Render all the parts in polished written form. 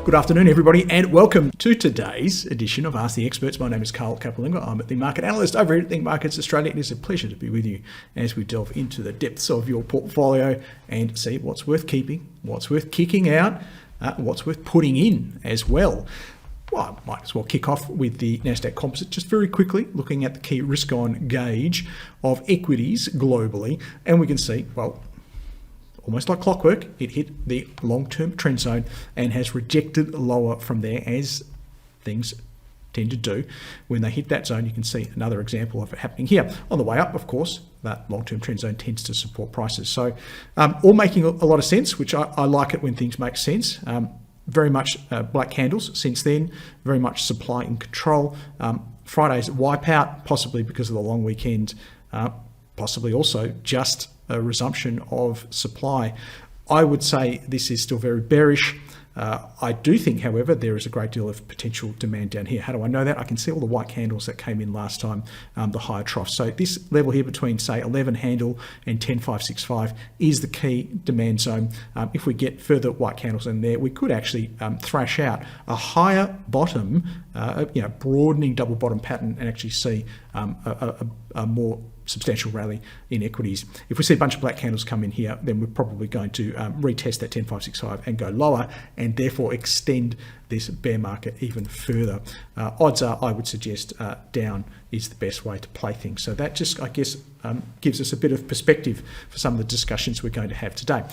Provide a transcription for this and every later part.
Good afternoon, everybody, and welcome to today's edition of Ask the Experts. My name is Carl Capolingua. I'm the market analyst over at Think Markets Australia. It is a pleasure to be with you as we delve into the depths of your portfolio and see what's worth keeping, what's worth kicking out, what's worth putting in as well. Well, I might as well kick off with the Nasdaq Composite just very quickly, looking at the key risk-on gauge of equities globally, and we can see, well, almost like clockwork, it hit the long-term trend zone and has rejected lower from there, as things tend to do. When they hit that zone, you can see another example of it happening here. On the way up, of course, that long-term trend zone tends to support prices. So all making a lot of sense, which I like it when things make sense. Very much black candles since then, very much supply in control. Friday's wipeout, possibly because of the long weekend, possibly also just a resumption of supply. I would say this is still very bearish. I do think, however, there is a great deal of potential demand down here. How do I know that? I can see all the white candles that came in last time, the higher trough. So this level here between, say, 11 handle and 10,565 is the key demand zone. If we get further white candles in there, we could actually thrash out a higher bottom, broadening double bottom pattern, and actually see a more substantial rally in equities. If we see a bunch of black candles come in here, then we're probably going to retest that 10,565 and go lower, and therefore extend this bear market even further. Odds are, I would suggest, down is the best way to play things. So that just, I guess, gives us a bit of perspective for some of the discussions we're going to have today.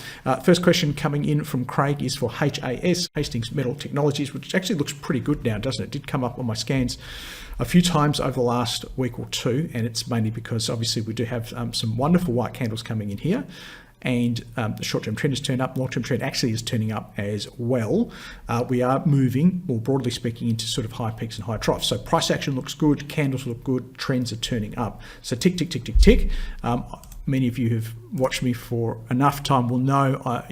First question coming in from Craig is for HAS, Hastings Metal Technologies, which actually looks pretty good now, doesn't it? It did come up on my scans a few times over the last week or two, and it's mainly because obviously we do have some wonderful white candles coming in here, and the short-term trend has turned up. Long-term trend actually is turning up as well. We are moving, more broadly speaking, into sort of high peaks and high troughs. So price action looks good, candles look good, trends are turning up. So tick, tick, tick, tick, tick. Many of you who've watched me for enough time will know,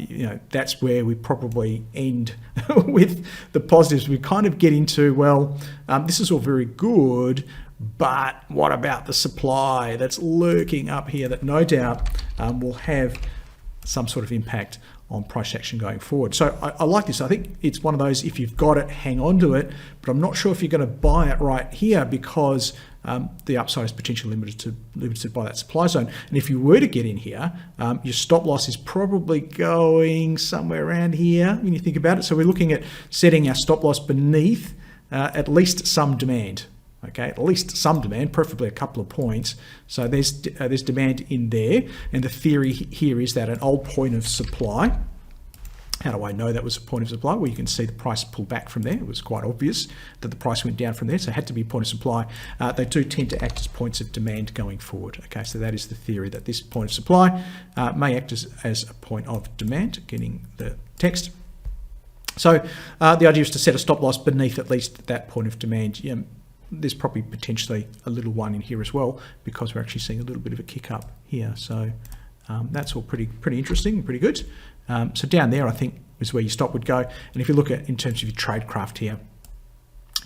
that's where we probably end with the positives. We kind of get into, well, this is all very good, but what about the supply that's lurking up here that no doubt will have some sort of impact on price action going forward. So I like this. I think it's one of those, if you've got it, hang on to it, but I'm not sure if you're going to buy it right here, because the upside is potentially limited by that supply zone. And if you were to get in here, your stop loss is probably going somewhere around here when you think about it. So we're looking at setting our stop loss beneath at least some demand. Okay, at least some demand, preferably a couple of points. So there's demand in there, and the theory here is that an old point of supply. How do I know that was a point of supply? Well, you can see the price pull back from there. It was quite obvious that the price went down from there, so it had to be a point of supply. They do tend to act as points of demand going forward. Okay, so that is the theory, that this point of supply may act as a point of demand, getting the text. So the idea is to set a stop loss beneath at least that point of demand. There's probably potentially a little one in here as well, because we're actually seeing a little bit of a kick up here. So that's all pretty interesting, pretty good. So down there, I think, is where your stop would go. And if you look at in terms of your trade craft here,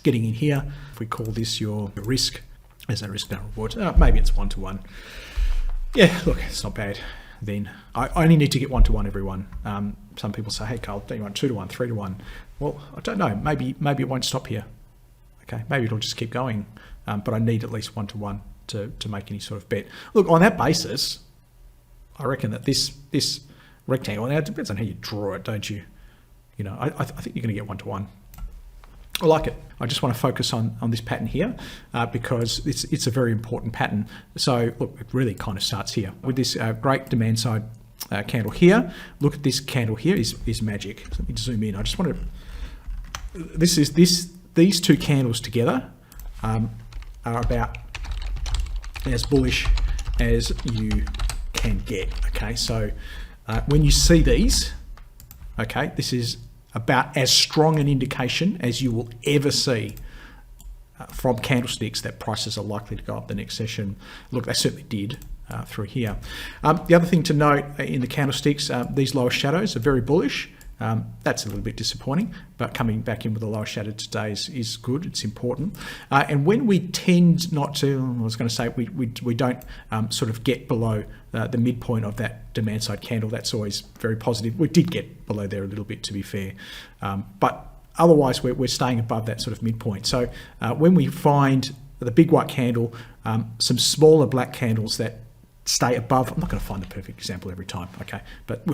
getting in here, if we call this your risk, as a risk no reward, maybe it's 1-to-1. Yeah, look, it's not bad. Then I only need to get 1-to-1, everyone. Some people say, hey, Carl, don't you want 2-to-1, 3-to-1? Well, I don't know. Maybe it won't stop here. Okay, maybe it'll just keep going, but I need at least 1-to-1 to make any sort of bet. Look, on that basis, I reckon that this rectangle, now it depends on how you draw it, don't you? I think you're going to get 1-to-1. I like it. I just want to focus on this pattern here because it's a very important pattern. So look, it really kind of starts here with this great demand side candle here. Look at this candle here is magic. Let me zoom in. I just want to. These two candles together are about as bullish as you can get. Okay, so when you see these, okay, this is about as strong an indication as you will ever see from candlesticks that prices are likely to go up the next session. Look, they certainly did through here. The other thing to note in the candlesticks, these lower shadows are very bullish. That's a little bit disappointing, but coming back in with a lower shadow today is good. It's important. And when we tend not to, I was going to say, we don't sort of get below the midpoint of that demand side candle, that's always very positive. We did get below there a little bit, to be fair. But otherwise we're staying above that sort of midpoint. So when we find the big white candle, some smaller black candles that stay above, I'm not going to find the perfect example every time, okay, but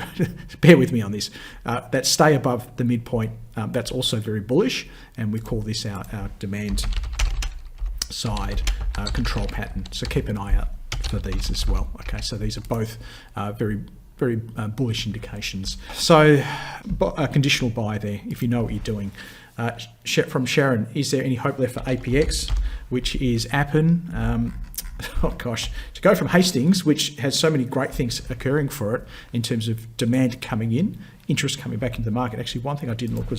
bear with me on this, that stay above the midpoint, that's also very bullish, and we call this our demand side control pattern. So keep an eye out for these as well. Okay, so these are both very bullish indications. So a conditional buy there, if you know what you're doing. From Sharon, is there any hope left for APX, which is Appen? Oh gosh, to go from Hastings, which has so many great things occurring for it in terms of demand coming in, interest coming back into the market. Actually, one thing I didn't look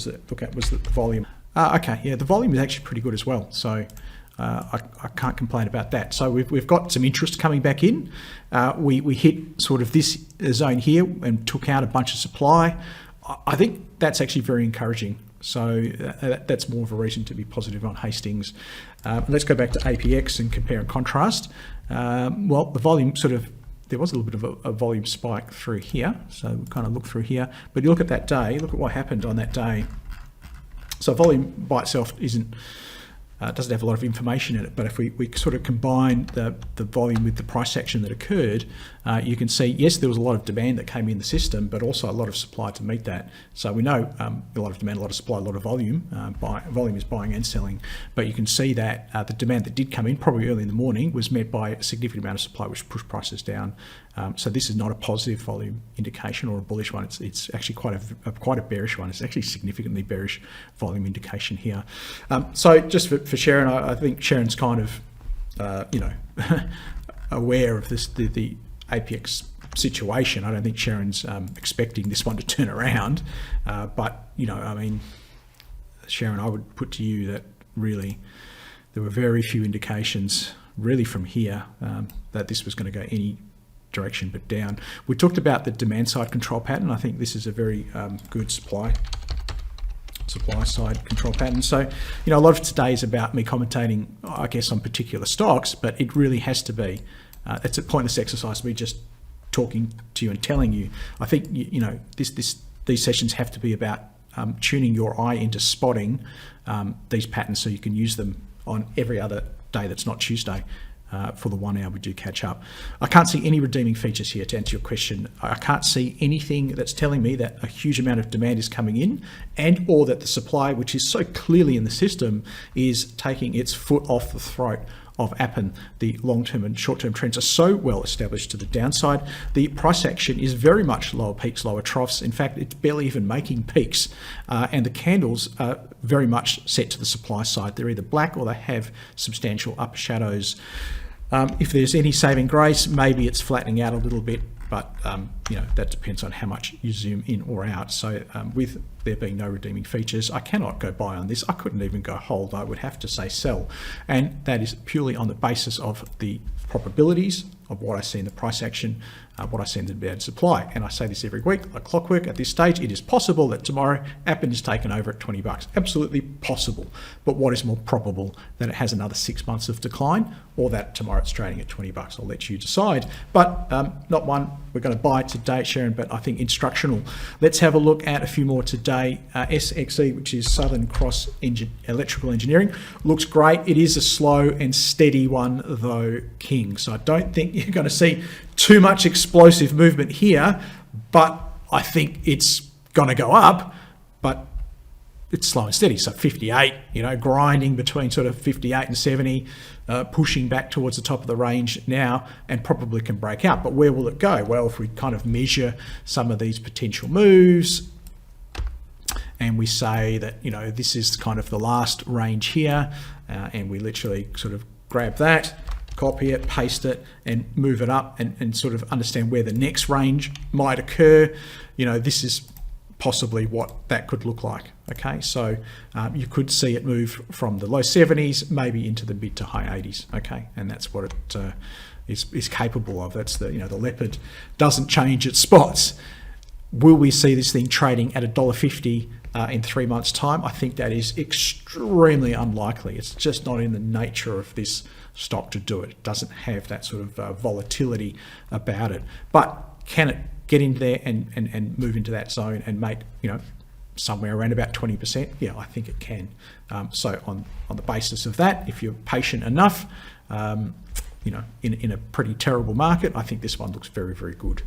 at was the volume. Okay, yeah, the volume is actually pretty good as well. So I can't complain about that. So we've got some interest coming back in. We hit sort of this zone here and took out a bunch of supply. I think that's actually very encouraging. So that's more of a reason to be positive on Hastings. Let's go back to APX and compare and contrast. Well, the volume there was a little bit of a volume spike through here. So we'll kind of look through here. But you look at that day, look at what happened on that day. So volume by itself doesn't have a lot of information in it, but if we sort of combine the volume with the price action that occurred, you can see, yes, there was a lot of demand that came in the system, but also a lot of supply to meet that. So we know a lot of demand, a lot of supply, a lot of volume. Volume is buying and selling, but you can see that the demand that did come in probably early in the morning was met by a significant amount of supply, which pushed prices down. So this is not a positive volume indication or a bullish one. It's actually quite a bearish one. It's actually significantly bearish volume indication here. So just for Sharon, I think Sharon's kind of aware of this the APX situation. I don't think Sharon's expecting this one to turn around, but I mean, Sharon, I would put to you that really there were very few indications really from here that this was going to go any direction but down. We talked about the demand side control pattern. I think this is a very good supply side control pattern. So a lot of today is about me commentating, I guess, on particular stocks, but it really has to be it's a pointless exercise, me just talking to you and telling you. I think these sessions have to be about tuning your eye into spotting these patterns so you can use them on every other day that's not Tuesday. For the 1 hour we do catch up. I can't see any redeeming features here to answer your question. I can't see anything that's telling me that a huge amount of demand is coming in and or that the supply, which is so clearly in the system, is taking its foot off the throat of Appen. The long-term and short-term trends are so well established to the downside. The price action is very much lower peaks, lower troughs. In fact, it's barely even making peaks. And the candles are very much set to the supply side. They're either black or they have substantial upper shadows. If there's any saving grace, maybe it's flattening out a little bit, but that depends on how much you zoom in or out. So with there being no redeeming features, I cannot go buy on this. I couldn't even go hold. I would have to say sell. And that is purely on the basis of the probabilities of what I see in the price action, what I see in the demand supply. And I say this every week, like clockwork. At this stage, it is possible that tomorrow Appen is taken over at $20. Absolutely possible. But what is more probable, that it has another 6 months of decline, or that tomorrow it's trading at $20? I'll let you decide. But not one we're going to buy today, Sharon, but I think instructional. Let's have a look at a few more today. SXE, which is Southern Cross Electrical Engineering, looks great. It is a slow and steady one, though, King. So I don't think you're going to see too much explosive movement here, but I think it's going to go up, but it's slow and steady. So 58, grinding between sort of 58 and 70, pushing back towards the top of the range now, and probably can break out. But where will it go? Well, if we kind of measure some of these potential moves, and we say that, this is kind of the last range here, and we literally sort of grab that, copy it, paste it, and move it up and sort of understand where the next range might occur. This is possibly what that could look like. Okay, so you could see it move from the low 70s maybe into the mid to high 80s. Okay, and that's what it is capable of. That's the leopard doesn't change its spots. Will we see this thing trading at $1.50 in 3 months' time? I think that is extremely unlikely. It's just not in the nature of this stock to do it. It doesn't have that sort of volatility about it. But can it get in there and move into that zone and make somewhere around about 20%, yeah, I think it can. So on the basis of that, if you're patient enough, you know, in a pretty terrible market, I think this one looks very, very good.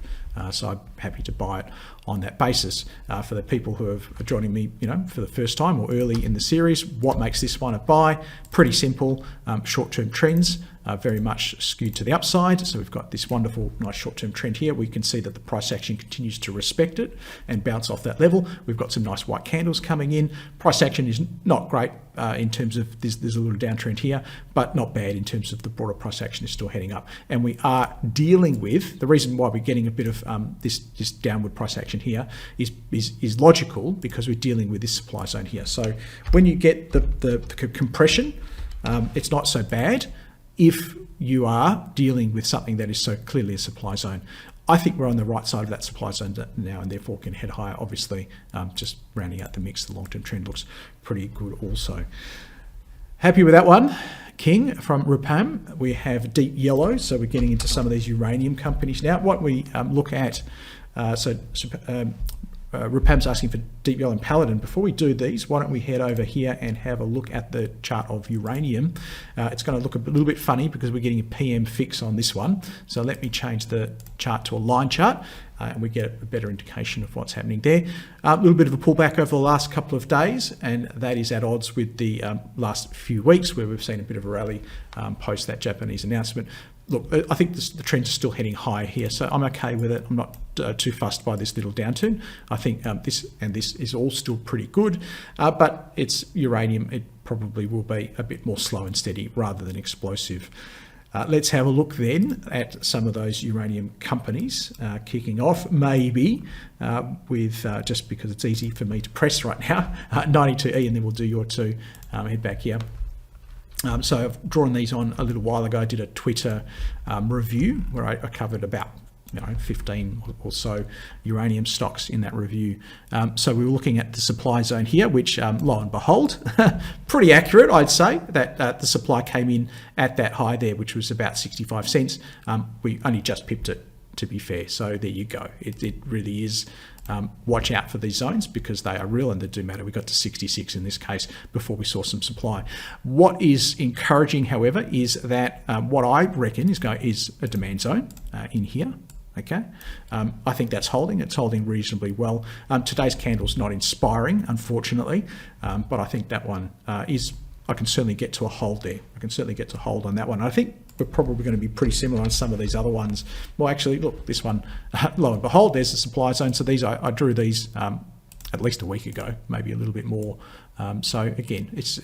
So I'm happy to buy it on that basis. For the people who are joining me, you know, for the first time or early in the series, what makes this one a buy? Pretty simple. Short-term trends very much skewed to the upside. So we've got this wonderful, nice short-term trend here. We can see that the price action continues to respect it and bounce off that level. We've got some nice white candles coming in. Price action is not great in terms of there's a little downtrend here, but not bad in terms of the broader price action is still heading up. And we are dealing with, the reason why we're getting a bit of this downward price action here is logical, because we're dealing with this supply zone here. So when you get the compression, it's not so bad if you are dealing with something that is so clearly a supply zone. I think we're on the right side of that supply zone now, and therefore can head higher. Obviously, just rounding out the mix, the long-term trend looks pretty good also. Happy with that one. King from Rupam. We have deep yellow, so we're getting into some of these uranium companies now. What we look at, Rupam's asking for deep yellow and Paladin. Before we do these, why don't we head over here and have a look at the chart of uranium. It's going to look a little bit funny because we're getting a PM fix on this one. So let me change the chart to a line chart and we get a better indication of what's happening there. A little bit of a pullback over the last couple of days, and that is at odds with the last few weeks where we've seen a bit of a rally post that Japanese announcement. Look, I think the trends are still heading higher here, so I'm okay with it. I'm not too fussed by this little downturn. I think this is all still pretty good, but it's uranium. It probably will be a bit more slow and steady rather than explosive. Let's have a look then at some of those uranium companies kicking off, maybe with, just because it's easy for me to press right now, 92E, and then we'll do your two, head back here. So I've drawn these on a little while ago. I did a Twitter review where I covered about 15 or so uranium stocks in that review. So we were looking at the supply zone here, which lo and behold, pretty accurate, I'd say, that the supply came in at that high there, which was about 65 cents. We only just pipped it, to be fair. So there you go. It really is. Watch out for these zones because they are real and they do matter. We got to 66 in this case before we saw some supply. What is encouraging, however, is that what I reckon is a demand zone in here. Okay, I think that's holding. It's holding reasonably well. Today's candle's not inspiring, unfortunately, but I think that one is. I can certainly get to a hold there. I can certainly get to hold on that one. I think we're probably going to be pretty similar on some of these other ones. Well, actually, look, this one, lo and behold, there's the supply zone. So these, I drew these at least a week ago, maybe a little bit more. So again, it's,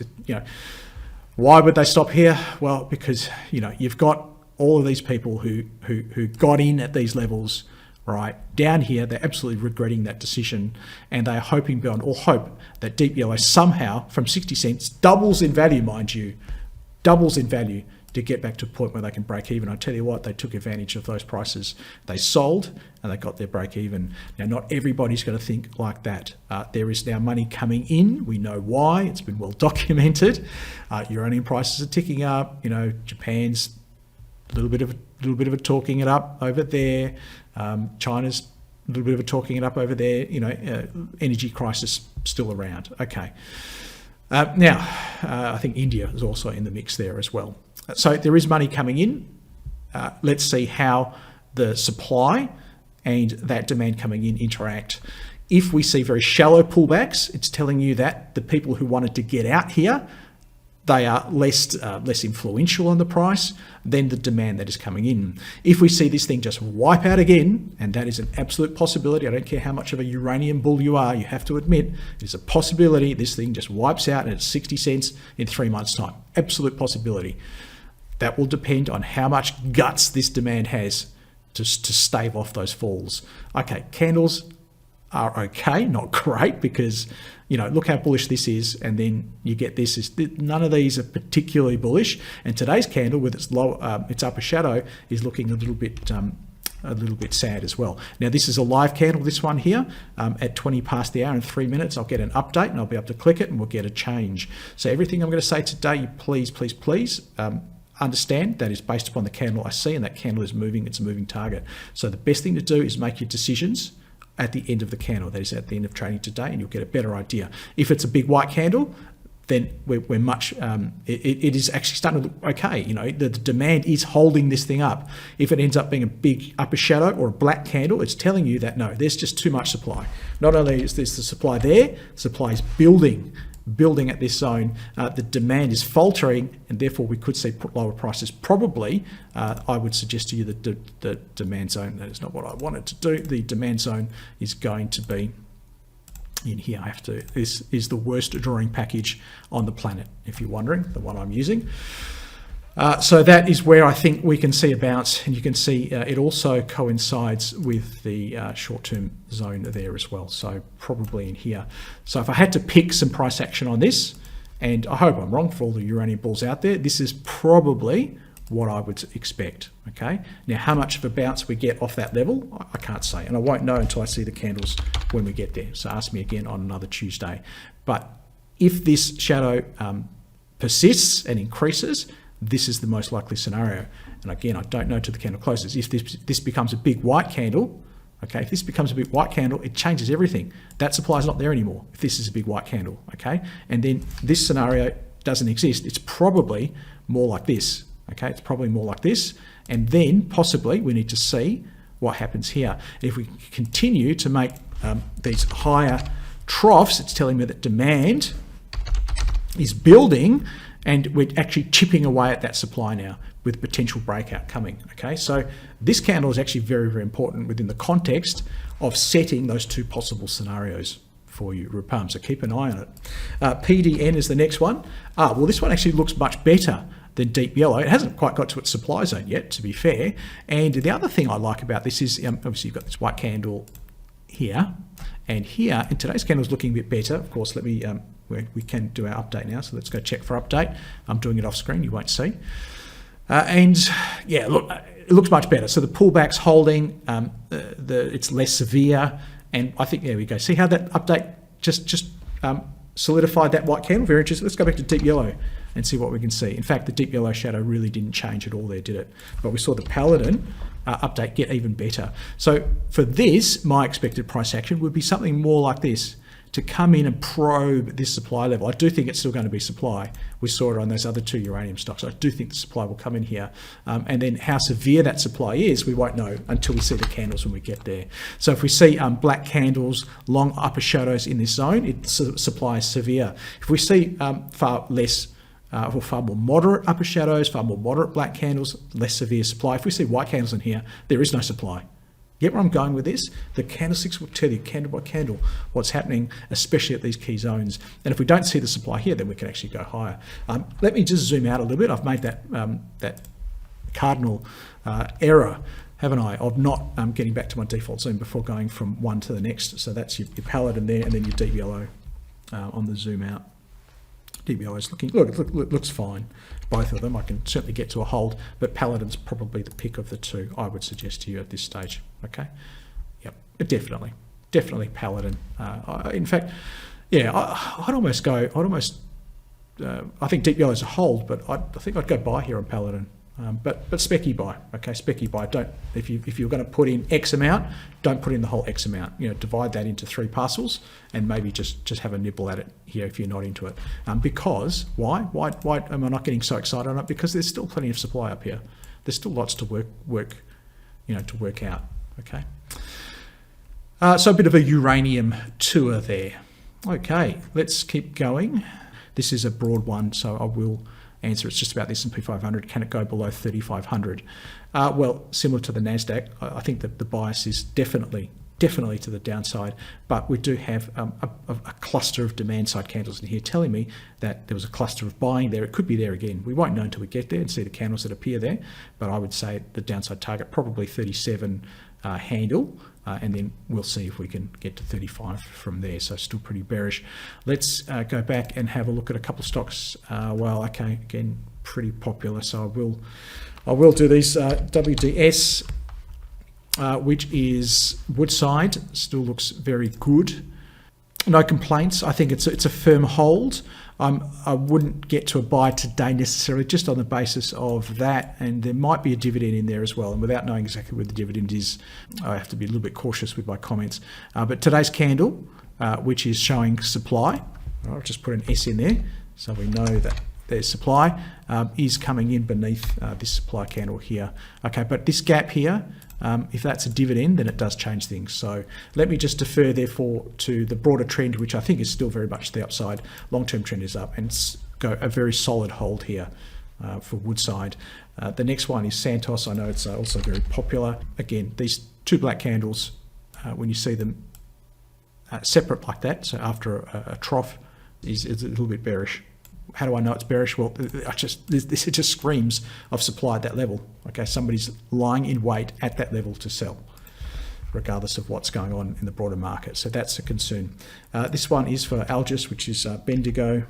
why would they stop here? Well, because, you've got all of these people who got in at these levels, right down here. They're absolutely regretting that decision, and they are hoping beyond all hope that deep yellow somehow from 60 cents doubles in value, mind you, doubles in value to get back to a point where they can break even. I tell you what, they took advantage of those prices. They sold and they got their break even. Now, not everybody's going to think like that. There is now money coming in. We know why. It's been well documented. Uranium prices are ticking up. Japan's a little bit of a talking it up over there. China's a little bit of a talking it up over there. Energy crisis still around. Okay. Now, I think India is also in the mix there as well. So there is money coming in. Let's see how the supply and that demand coming in interact. If we see very shallow pullbacks, it's telling you that the people who wanted to get out here, they are less influential on the price than the demand that is coming in. If we see this thing just wipe out again, and that is an absolute possibility, I don't care how much of a uranium bull you are, you have to admit, it's a possibility this thing just wipes out at 60 cents in 3 months' time. Absolute possibility. That will depend on how much guts this demand has to stave off those falls. Okay, candles are okay, not great, because look how bullish this is, and then you get this. None of these are particularly bullish, and today's candle with its its upper shadow is looking a little bit sad as well. Now this is a live candle, this one here, at 20 past the hour in 3 minutes. I'll get an update and I'll be able to click it and we'll get a change. So everything I'm going to say today, please understand that is based upon the candle I see, and that candle is moving. It's a moving target. So the best thing to do is make your decisions at the end of the candle, that is at the end of trading today, and you'll get a better idea. If it's a big white candle, then we're much, it is actually starting to look okay. You know, the demand is holding this thing up. If it ends up being a big upper shadow or a black candle, it's telling you that no, there's just too much supply. Not only is this the supply there, supply is building at this zone. The demand is faltering, and therefore we could see lower prices. Probably, I would suggest to you that the demand zone, that is not what I wanted to do. The demand zone is going to be in here. This is the worst drawing package on the planet, if you're wondering, the one I'm using. So that is where I think we can see a bounce, and you can see it also coincides with the short-term zone there as well. So probably in here. So if I had to pick some price action on this, and I hope I'm wrong for all the uranium bulls out there, this is probably what I would expect. Okay. Now, how much of a bounce we get off that level, I can't say, and I won't know until I see the candles when we get there. So ask me again on another Tuesday. But if this shadow persists and increases, this is the most likely scenario. And again, I don't know till the candle closes. If this becomes a big white candle, okay, if this becomes a big white candle, it changes everything. That supply is not there anymore if this is a big white candle, okay? And then this scenario doesn't exist. It's probably more like this. Okay, it's probably more like this, and then possibly we need to see what happens here. If we continue to make these higher troughs, it's telling me that demand is building, and we're actually chipping away at that supply now with potential breakout coming. Okay, so this candle is actually very, very important within the context of setting those two possible scenarios for you, Rupam. So keep an eye on it. PDN is the next one. Well, this one actually looks much better than deep yellow. It hasn't quite got to its supply zone yet, to be fair. And the other thing I like about this is obviously you've got this white candle here and here, and today's candle is looking a bit better. Of course, let me we can do our update now, so let's go check for update. I'm doing it off screen, you won't see. And yeah, look, it looks much better. So the pullback's holding, it's less severe, and I think there we go. See how that update just solidified that white candle? Very interesting. Let's go back to deep yellow and see what we can see. In fact, the deep yellow shadow really didn't change at all there, did it? But we saw the Paladin update get even better. So for this, my expected price action would be something more like this, to come in and probe this supply level. I do think it's still going to be supply. We saw it on those other two uranium stocks. I do think the supply will come in here. And then how severe that supply is, we won't know until we see the candles when we get there. So if we see black candles, long upper shadows in this zone, supply is severe. If we see far more moderate upper shadows, far more moderate black candles, less severe supply. If we see white candles in here, there is no supply. Get where I'm going with this? The candlesticks will tell you candle by candle what's happening, especially at these key zones. And if we don't see the supply here, then we can actually go higher. Let me just zoom out a little bit. I've made that cardinal error, haven't I, of not getting back to my default zoom before going from one to the next. So that's your Paladin there, and then your deep yellow on the zoom out. Deep yellow is looking, look, looks fine. Both of them, I can certainly get to a hold, but Paladin's probably the pick of the two, I would suggest to you at this stage. Okay, yep, definitely Paladin. In fact, yeah, I'd almost go, I think deep yellow's a hold, but I think I'd go buy here on Paladin. But specky buy, okay, specky buy. Don't, if you're going to put in X amount, don't put in the whole X amount. You know, divide that into 3 parcels and maybe just have a nibble at it here if you're not into it. Because why am I not getting so excited on it? Because there's still plenty of supply up here. There's still lots to work out. Okay. So a bit of a uranium tour there. Okay, let's keep going. This is a broad one, so I will answer. It's just about the S&P 500. Can it go below 3,500? Well, similar to the Nasdaq, I think that the bias is definitely to the downside, but we do have a cluster of demand side candles in here telling me that there was a cluster of buying there. It could be there again. We won't know until we get there and see the candles that appear there, but I would say the downside target probably 37 handle, and then we'll see if we can get to 35 from there. So still pretty bearish. Let's go back and have a look at a couple of stocks. Well, okay, again, pretty popular. So I will do these. WDS, which is Woodside, still looks very good. No complaints. I think it's a firm hold. I wouldn't get to a buy today necessarily, just on the basis of that, and there might be a dividend in there as well. And without knowing exactly where the dividend is, I have to be a little bit cautious with my comments. But today's candle, which is showing supply, I'll just put an S in there so we know that there's supply, is coming in beneath this supply candle here. Okay, but this gap here, if that's a dividend, then it does change things. So let me just defer, therefore, to the broader trend, which I think is still very much the upside. Long-term trend is up, and go a very solid hold here for Woodside. The next one is Santos. I know it's also very popular. Again, these two black candles, when you see them separate like that, so after a trough, is a little bit bearish. How do I know it's bearish? Well, this just screams of supply at that level. Okay, somebody's lying in wait at that level to sell, regardless of what's going on in the broader market. So that's a concern. This one is for Algis, which is Bendigo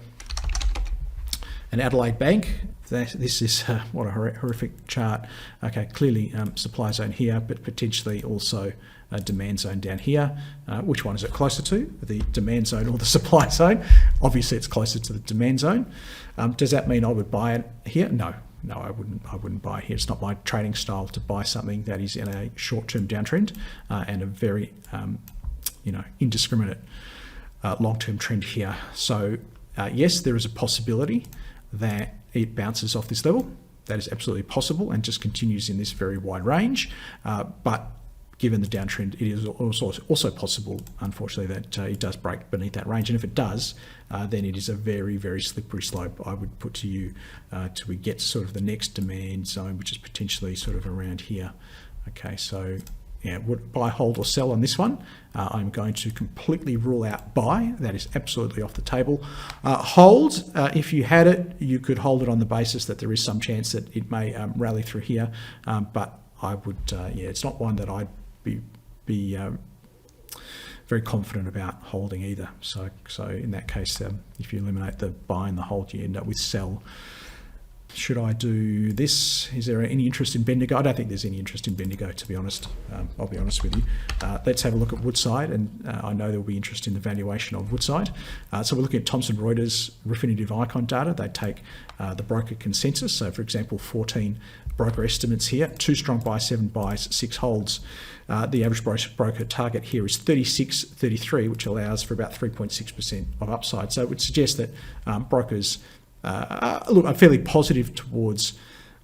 and Adelaide Bank. This is what a horrific chart. Okay, clearly supply zone here, but potentially also a demand zone down here. Which one is it closer to, the demand zone or the supply zone? Obviously it's closer to the demand zone. Does that mean I would buy it here? No, I wouldn't buy it here. It's not my trading style to buy something that is in a short-term downtrend and a very indiscriminate long-term trend here. So yes, there is a possibility that it bounces off this level. That is absolutely possible and just continues in this very wide range. But given the downtrend, it is also possible, unfortunately, that it does break beneath that range. And if it does, then it is a very, very slippery slope, I would put to you, till we get sort of the next demand zone, which is potentially sort of around here. Okay, so yeah, would buy, hold or sell on this one? I'm going to completely rule out buy. That is absolutely off the table. Hold, if you had it, you could hold it on the basis that there is some chance that it may rally through here. But I would, it's not one that I'd be very confident about holding either. So in that case, if you eliminate the buy and the hold, you end up with sell. Should I do this? Is there any interest in Bendigo? I don't think there's any interest in Bendigo, to be honest. I'll be honest with you. Let's have a look at Woodside, and I know there will be interest in the valuation of Woodside. So we're looking at Thomson Reuters Refinitiv Icon data. They take the broker consensus. So for example, 14 broker estimates here, 2 strong buys, 7 buys, 6 holds. The average broker target here is 36.33, which allows for about 3.6% of upside. So it would suggest that brokers are fairly positive towards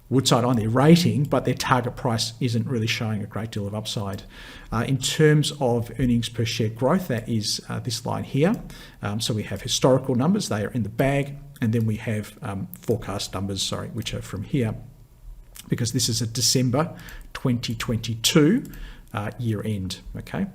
Woodside on their rating, but their target price isn't really showing a great deal of upside. In terms of earnings per share growth, that is this line here. So we have historical numbers, they are in the bag, and then we have forecast numbers, which are from here, because this is a December 2022 year end. Okay.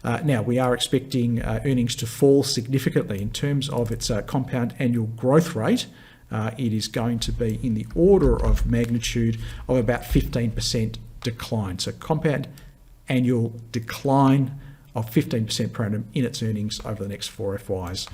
Now we are expecting earnings to fall significantly in terms of its compound annual growth rate. It is going to be in the order of magnitude of about 15% decline. So compound annual decline of 15% per annum in its earnings over the next 4 FYs.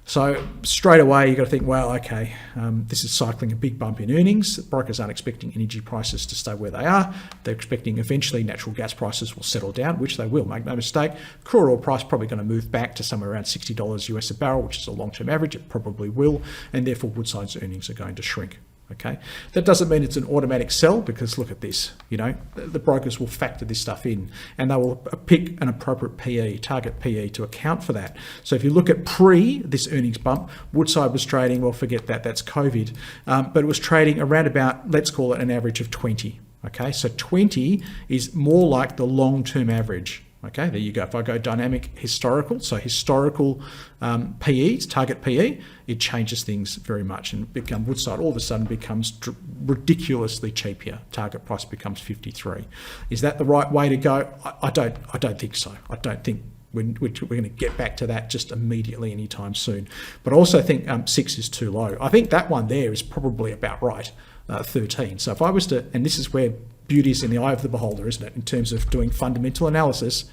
So straight away, you've got to think, well, okay, this is cycling a big bump in earnings. Brokers aren't expecting energy prices to stay where they are. They're expecting eventually natural gas prices will settle down, which they will, make no mistake. Crude oil price probably going to move back to somewhere around $60 US a barrel, which is a long-term average. It probably will. And therefore, Woodside's earnings are going to shrink. Okay, that doesn't mean it's an automatic sell, because look at this, the brokers will factor this stuff in and they will pick an appropriate PE, target PE, to account for that. So if you look at pre this earnings bump, Woodside was trading, well, forget that, that's COVID, but it was trading around about, let's call it an average of 20. Okay, so 20 is more like the long-term average. Okay, there you go. If I go dynamic historical, so historical PEs, target PE, it changes things very much, and Woodside all of a sudden becomes ridiculously cheap here. Target price becomes 53. Is that the right way to go? I don't think so. I don't think we're going to get back to that just immediately anytime soon. But I also think 6 is too low. I think that one there is probably about right, 13. So if I was to, and this is where beauty is in the eye of the beholder, isn't it? In terms of doing fundamental analysis,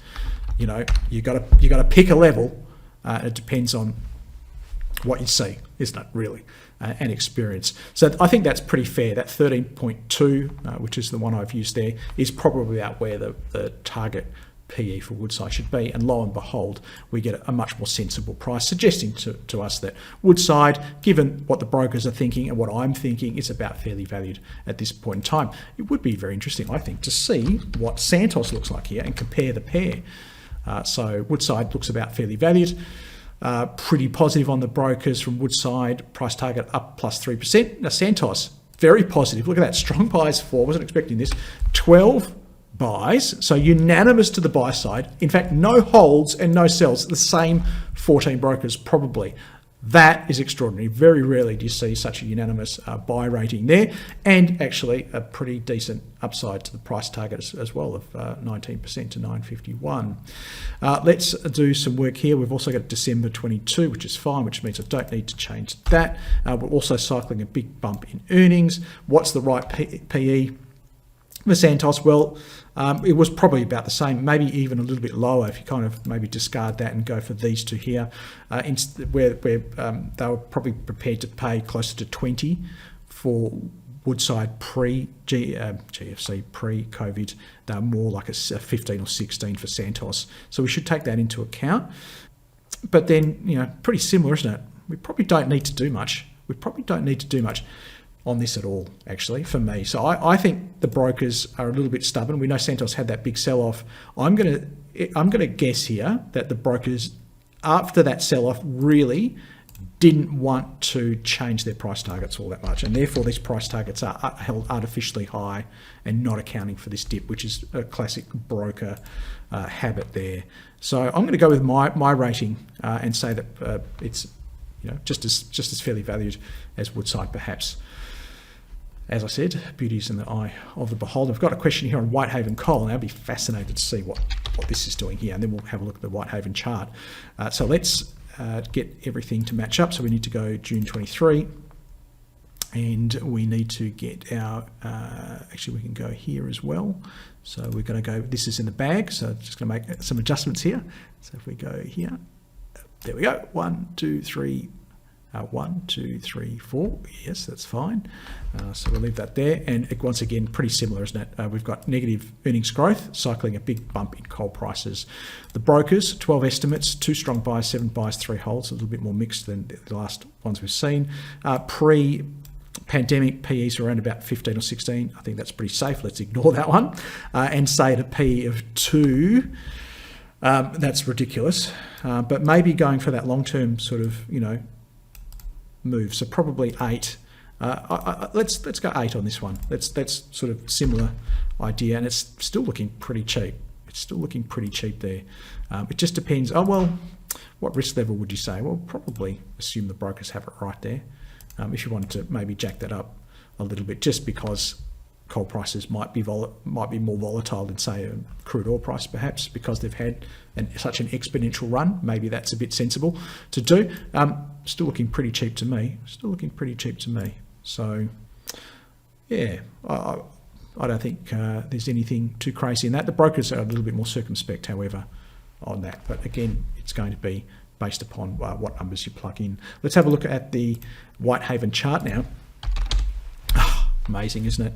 you got to pick a level. It depends on what you see, isn't it? Really, and experience. So I think that's pretty fair. That 13.2, which is the one I've used there, is probably out where the target PE for Woodside should be, and lo and behold, we get a much more sensible price, suggesting to us that Woodside, given what the brokers are thinking and what I'm thinking, is about fairly valued at this point in time. It would be very interesting, I think, to see what Santos looks like here and compare the pair. So Woodside looks about fairly valued. Pretty positive on the brokers from Woodside, price target up plus 3%. Now Santos, very positive. Look at that, strong buys for, wasn't expecting this, 12 buys, so unanimous to the buy side. In fact, no holds and no sells, the same 14 brokers probably. That is extraordinary. Very rarely do you see such a unanimous buy rating there, and actually a pretty decent upside to the price target as well of 19% to 951. Let's do some work here. We've also got December 22, which is fine, which means I don't need to change that. We're also cycling a big bump in earnings. What's the right PE for Santos? Well, it was probably about the same, maybe even a little bit lower if you kind of maybe discard that and go for these two here, where they were probably prepared to pay closer to 20 for Woodside GFC, pre-COVID. They were more like a 15 or 16 for Santos. So we should take that into account. But then, pretty similar, isn't it? We probably don't need to do much. On this at all, actually, for me. So I think the brokers are a little bit stubborn. We know Santos had that big sell-off. I'm gonna guess here that the brokers, after that sell-off, really didn't want to change their price targets all that much, and therefore these price targets are held artificially high and not accounting for this dip, which is a classic broker habit there. So I'm going to go with my rating and say that it's just as fairly valued as Woodside, perhaps. As I said, beauty is in the eye of the beholder. I've got a question here on Whitehaven Coal, and I'll be fascinated to see what this is doing here, and then we'll have a look at the Whitehaven chart. So let's get everything to match up. So we need to go June 23, and we need to get our, actually we can go here as well. So we're going to go, this is in the bag, so just going to make some adjustments here. So if we go here, there we go, 1, 2, 3, 1, 2, 3, 4. Yes, that's fine. So we'll leave that there. And once again, pretty similar, isn't it? We've got negative earnings growth, cycling a big bump in coal prices. The brokers, 12 estimates, 2 strong buys, 7 buys, 3 holds, a little bit more mixed than the last ones we've seen. Pre-pandemic PEs around about 15 or 16. I think that's pretty safe. Let's ignore that one. And say at a PE of 2, that's ridiculous. But maybe going for that long-term sort of, move. So probably 8. Let's go 8 on this one. That's sort of similar idea, and it's still looking pretty cheap. There. It just depends. Oh well, what risk level would you say? Well, probably assume the brokers have it right there. If you wanted to maybe jack that up a little bit, just because coal prices might be more volatile than, say, a crude oil price, perhaps, because they've had such an exponential run. Maybe that's a bit sensible to do. Still looking pretty cheap to me. So, yeah, I don't think there's anything too crazy in that. The brokers are a little bit more circumspect, however, on that. But again, it's going to be based upon what numbers you plug in. Let's have a look at the Whitehaven chart now. Amazing, isn't it?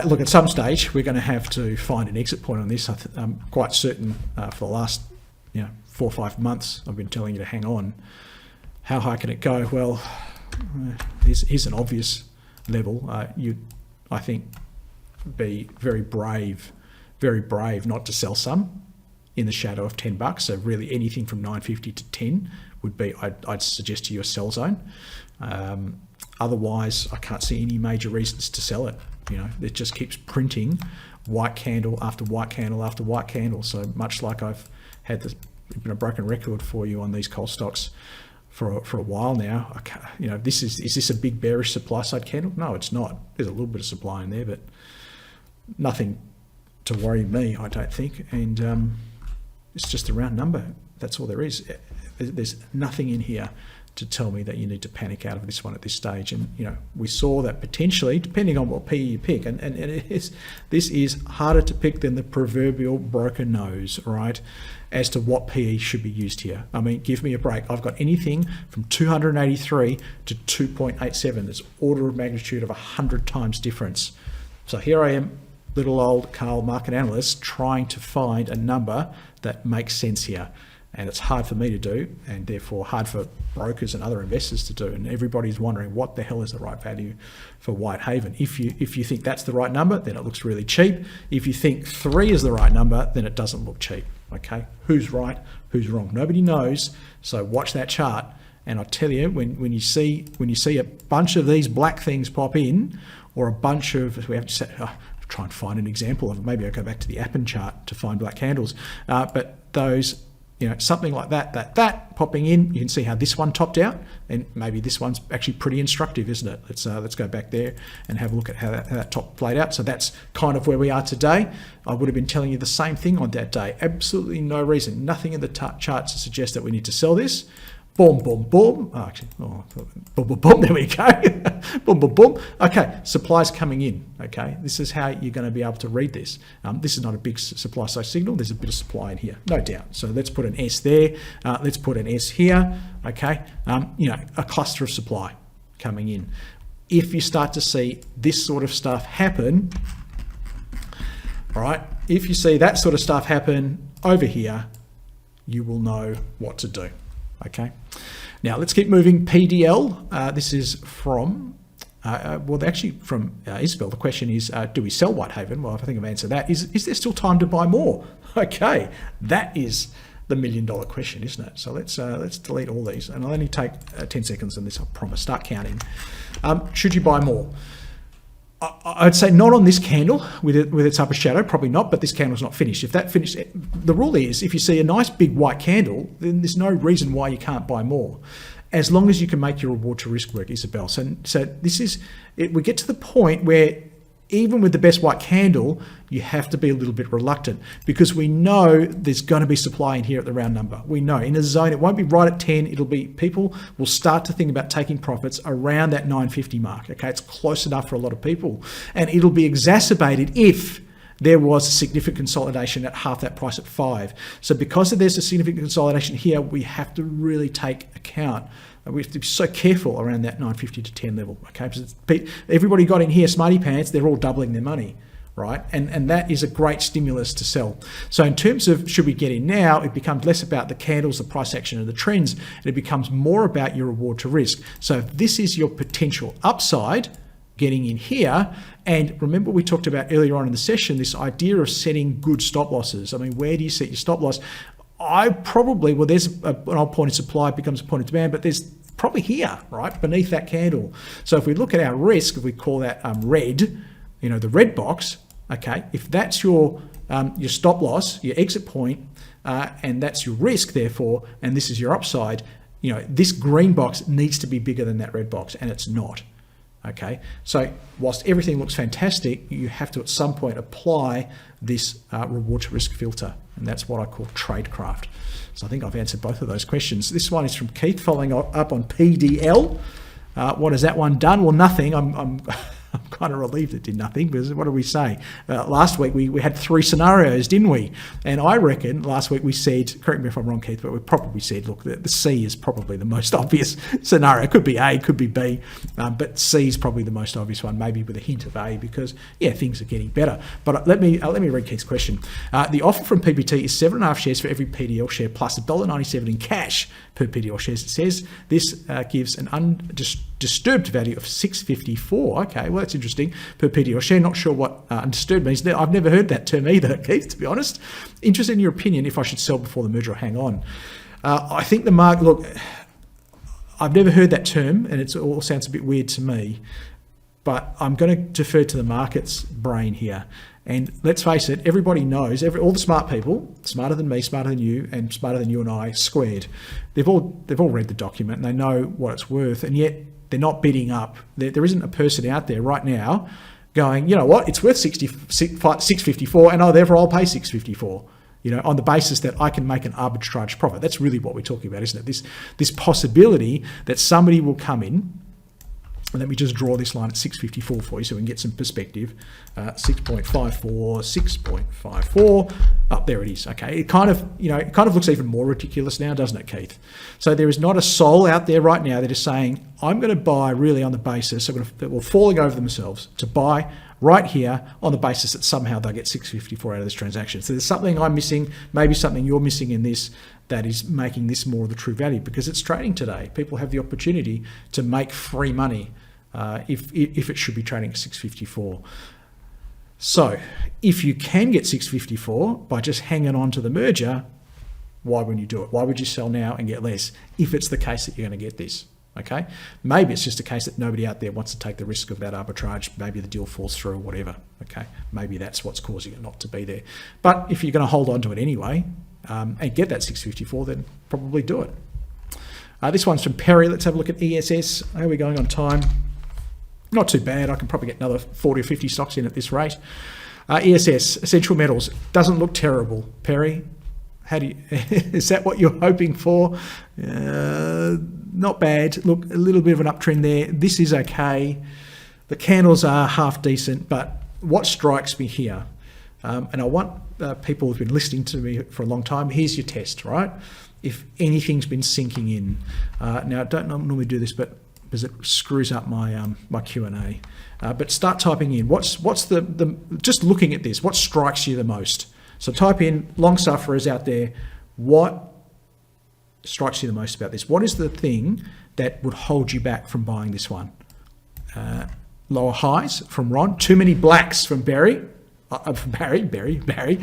Look, at some stage, we're going to have to find an exit point on this. I'm quite certain for the last 4 or 5 months, I've been telling you to hang on. How high can it go? Well, here's an obvious level. You'd, I think, be very brave not to sell some in the shadow of $10. So really anything from 950 to 10 would be, I'd suggest to you, a sell zone. Otherwise, I can't see any major reasons to sell it. It just keeps printing white candle after white candle after white candle. So much like I've had a broken record for you on these coal stocks for a while now. Is this a big bearish supply side candle? No, it's not. There's a little bit of supply in there, but nothing to worry me, I don't think. And it's just a round number. That's all there is. There's nothing in here to tell me that you need to panic out of this one at this stage. And we saw that potentially, depending on what PE you pick, and this is harder to pick than the proverbial broker nose, right, as to what PE should be used here. I mean, give me a break. I've got anything from 283 to 2.87. There's order of magnitude of 100 times difference. So here I am little old Carl market analyst trying to find a number that makes sense here. And it's hard for me to do, and therefore hard for brokers and other investors to do. And everybody's wondering what the hell is the right value for Whitehaven. If you think that's the right number, then it looks really cheap. If you think 3 is the right number, then it doesn't look cheap. Okay, who's right, who's wrong? Nobody knows. So watch that chart. And I tell you, when you see a bunch of these black things pop in, or a bunch of, we have to say, try and find an example of it. Maybe I'll go back to the Appen chart to find black candles. But those, something like that popping in, you can see how this one topped out, and maybe this one's actually pretty instructive, isn't it? Let's go back there and have a look at how that top played out. So that's kind of where we are today. I would have been telling you the same thing on that day. Absolutely no reason, nothing in the charts to suggest that we need to sell this. Boom, boom, boom. Oh, actually, boom, boom, boom. There we go. Boom, boom, boom. Okay, supply's coming in. Okay, this is how you're going to be able to read this. This is not a big supply side signal. There's a bit of supply in here, no doubt. So let's put an S there. Let's put an S here. Okay, a cluster of supply coming in. If you start to see this sort of stuff happen, all right, if you see that sort of stuff happen over here, you will know what to do. Okay, now let's keep moving. PDL, this is from, actually from Isabel. The question is, do we sell Whitehaven? Well, I think I've answered that. Is there still time to buy more? Okay, that is the $1 million question, isn't it? So let's delete all these, and I'll only take 10 seconds on this, I promise. Start counting. Should you buy more? I'd say not on this candle with its upper shadow, probably not, but this candle's not finished. If that finished, the rule is if you see a nice big white candle, then there's no reason why you can't buy more, as long as you can make your reward to risk work, Isabel. So this is, we get to the point where even with the best white candle, you have to be a little bit reluctant, because we know there's going to be supply in here at the round number. We know in a zone, it won't be right at 10. It'll be, people will start to think about taking profits around that 950 mark. Okay, it's close enough for a lot of people, and it'll be exacerbated if there was a significant consolidation at half that price at 5. So because there's a significant consolidation here, we have to really take account. We have to be so careful around that 950 to 10 level. Okay, because everybody got in here, smarty pants, they're all doubling their money, right? And that is a great stimulus to sell. So in terms of should we get in now, it becomes less about the candles, the price action, and the trends, and it becomes more about your reward to risk. So if this is your potential upside, getting in here, and remember we talked about earlier on in the session, this idea of setting good stop losses. I mean, where do you set your stop loss? There's an old point of supply, it becomes a point of demand, but there's probably here, right, beneath that candle. So if we look at our risk, if we call that red, the red box, okay, if that's your stop loss, your exit point, and that's your risk, therefore, and this is your upside, this green box needs to be bigger than that red box, and it's not. Okay, so whilst everything looks fantastic, you have to at some point apply this reward to risk filter, and that's what I call tradecraft. So I think I've answered both of those questions. This one is from Keith, following up on PDL. What has that one done? Well, nothing. I'm kind of relieved it did nothing, because what did we say? Last week we had 3 scenarios, didn't we? And I reckon last week we said, correct me if I'm wrong, Keith, but we probably said, look, the C is probably the most obvious scenario. It could be A, could be B, but C is probably the most obvious one, maybe with a hint of A, because, yeah, things are getting better. But let me read Keith's question. The offer from PPT is 7.5 shares for every PDL share plus $1.97 in cash per PDL shares. It says this gives an undisturbed value of $6.54. Okay, well, that's interesting, per PDL share. Not sure what undisturbed means. I've never heard that term either, Keith, to be honest. Interested in your opinion if I should sell before the merger or hang on. I think the market, look, I've never heard that term, and it all sounds a bit weird to me, but I'm going to defer to the market's brain here. And let's face it, everybody knows, all the smart people, smarter than me, smarter than you, and smarter than you and I squared, they've all read the document and they know what it's worth, and yet they're not bidding up. There isn't a person out there right now going, you know what, it's worth $6.54, and therefore I'll pay $6.54. On the basis that I can make an arbitrage profit. That's really what we're talking about, isn't it? This possibility that somebody will come in. And let me just draw this line at 6.54 for you so we can get some perspective. 6.54, 6.54. Oh, there it is. Okay, it kind of looks even more ridiculous now, doesn't it, Keith? So there is not a soul out there right now that is saying, I'm going to buy really on the basis that we're falling over themselves to buy right here on the basis that somehow they'll get 654 out of this transaction. So there's something I'm missing, maybe something you're missing in this that is making this more of the true value, because it's trading today. People have the opportunity to make free money if it should be trading at 654. So if you can get 654 by just hanging on to the merger, why wouldn't you do it? Why would you sell now and get less if it's the case that you're going to get this? Okay, maybe it's just a case that nobody out there wants to take the risk of that arbitrage. Maybe the deal falls through or whatever. Okay, maybe that's what's causing it not to be there. But if you're going to hold on to it anyway and get that 654, then probably do it. This one's from Perry. Let's have a look at ESS. How are we going on time? Not too bad. I can probably get another 40 or 50 stocks in at this rate. ESS, Essential Metals, doesn't look terrible. Perry, how do you, is that what you're hoping for? Not bad. Look, a little bit of an uptrend there. This is okay. The candles are half decent, but what strikes me here, and I want people who've been listening to me for a long time, here's your test, right? If anything's been sinking in. Now, I don't normally do this, but because it screws up my my Q&A. But start typing in. What's the just looking at this, what strikes you the most? So type in long sufferers out there. What strikes you the most about this? What is the thing that would hold you back from buying this one? Lower highs from Ron. Too many blacks from Barry. Barry.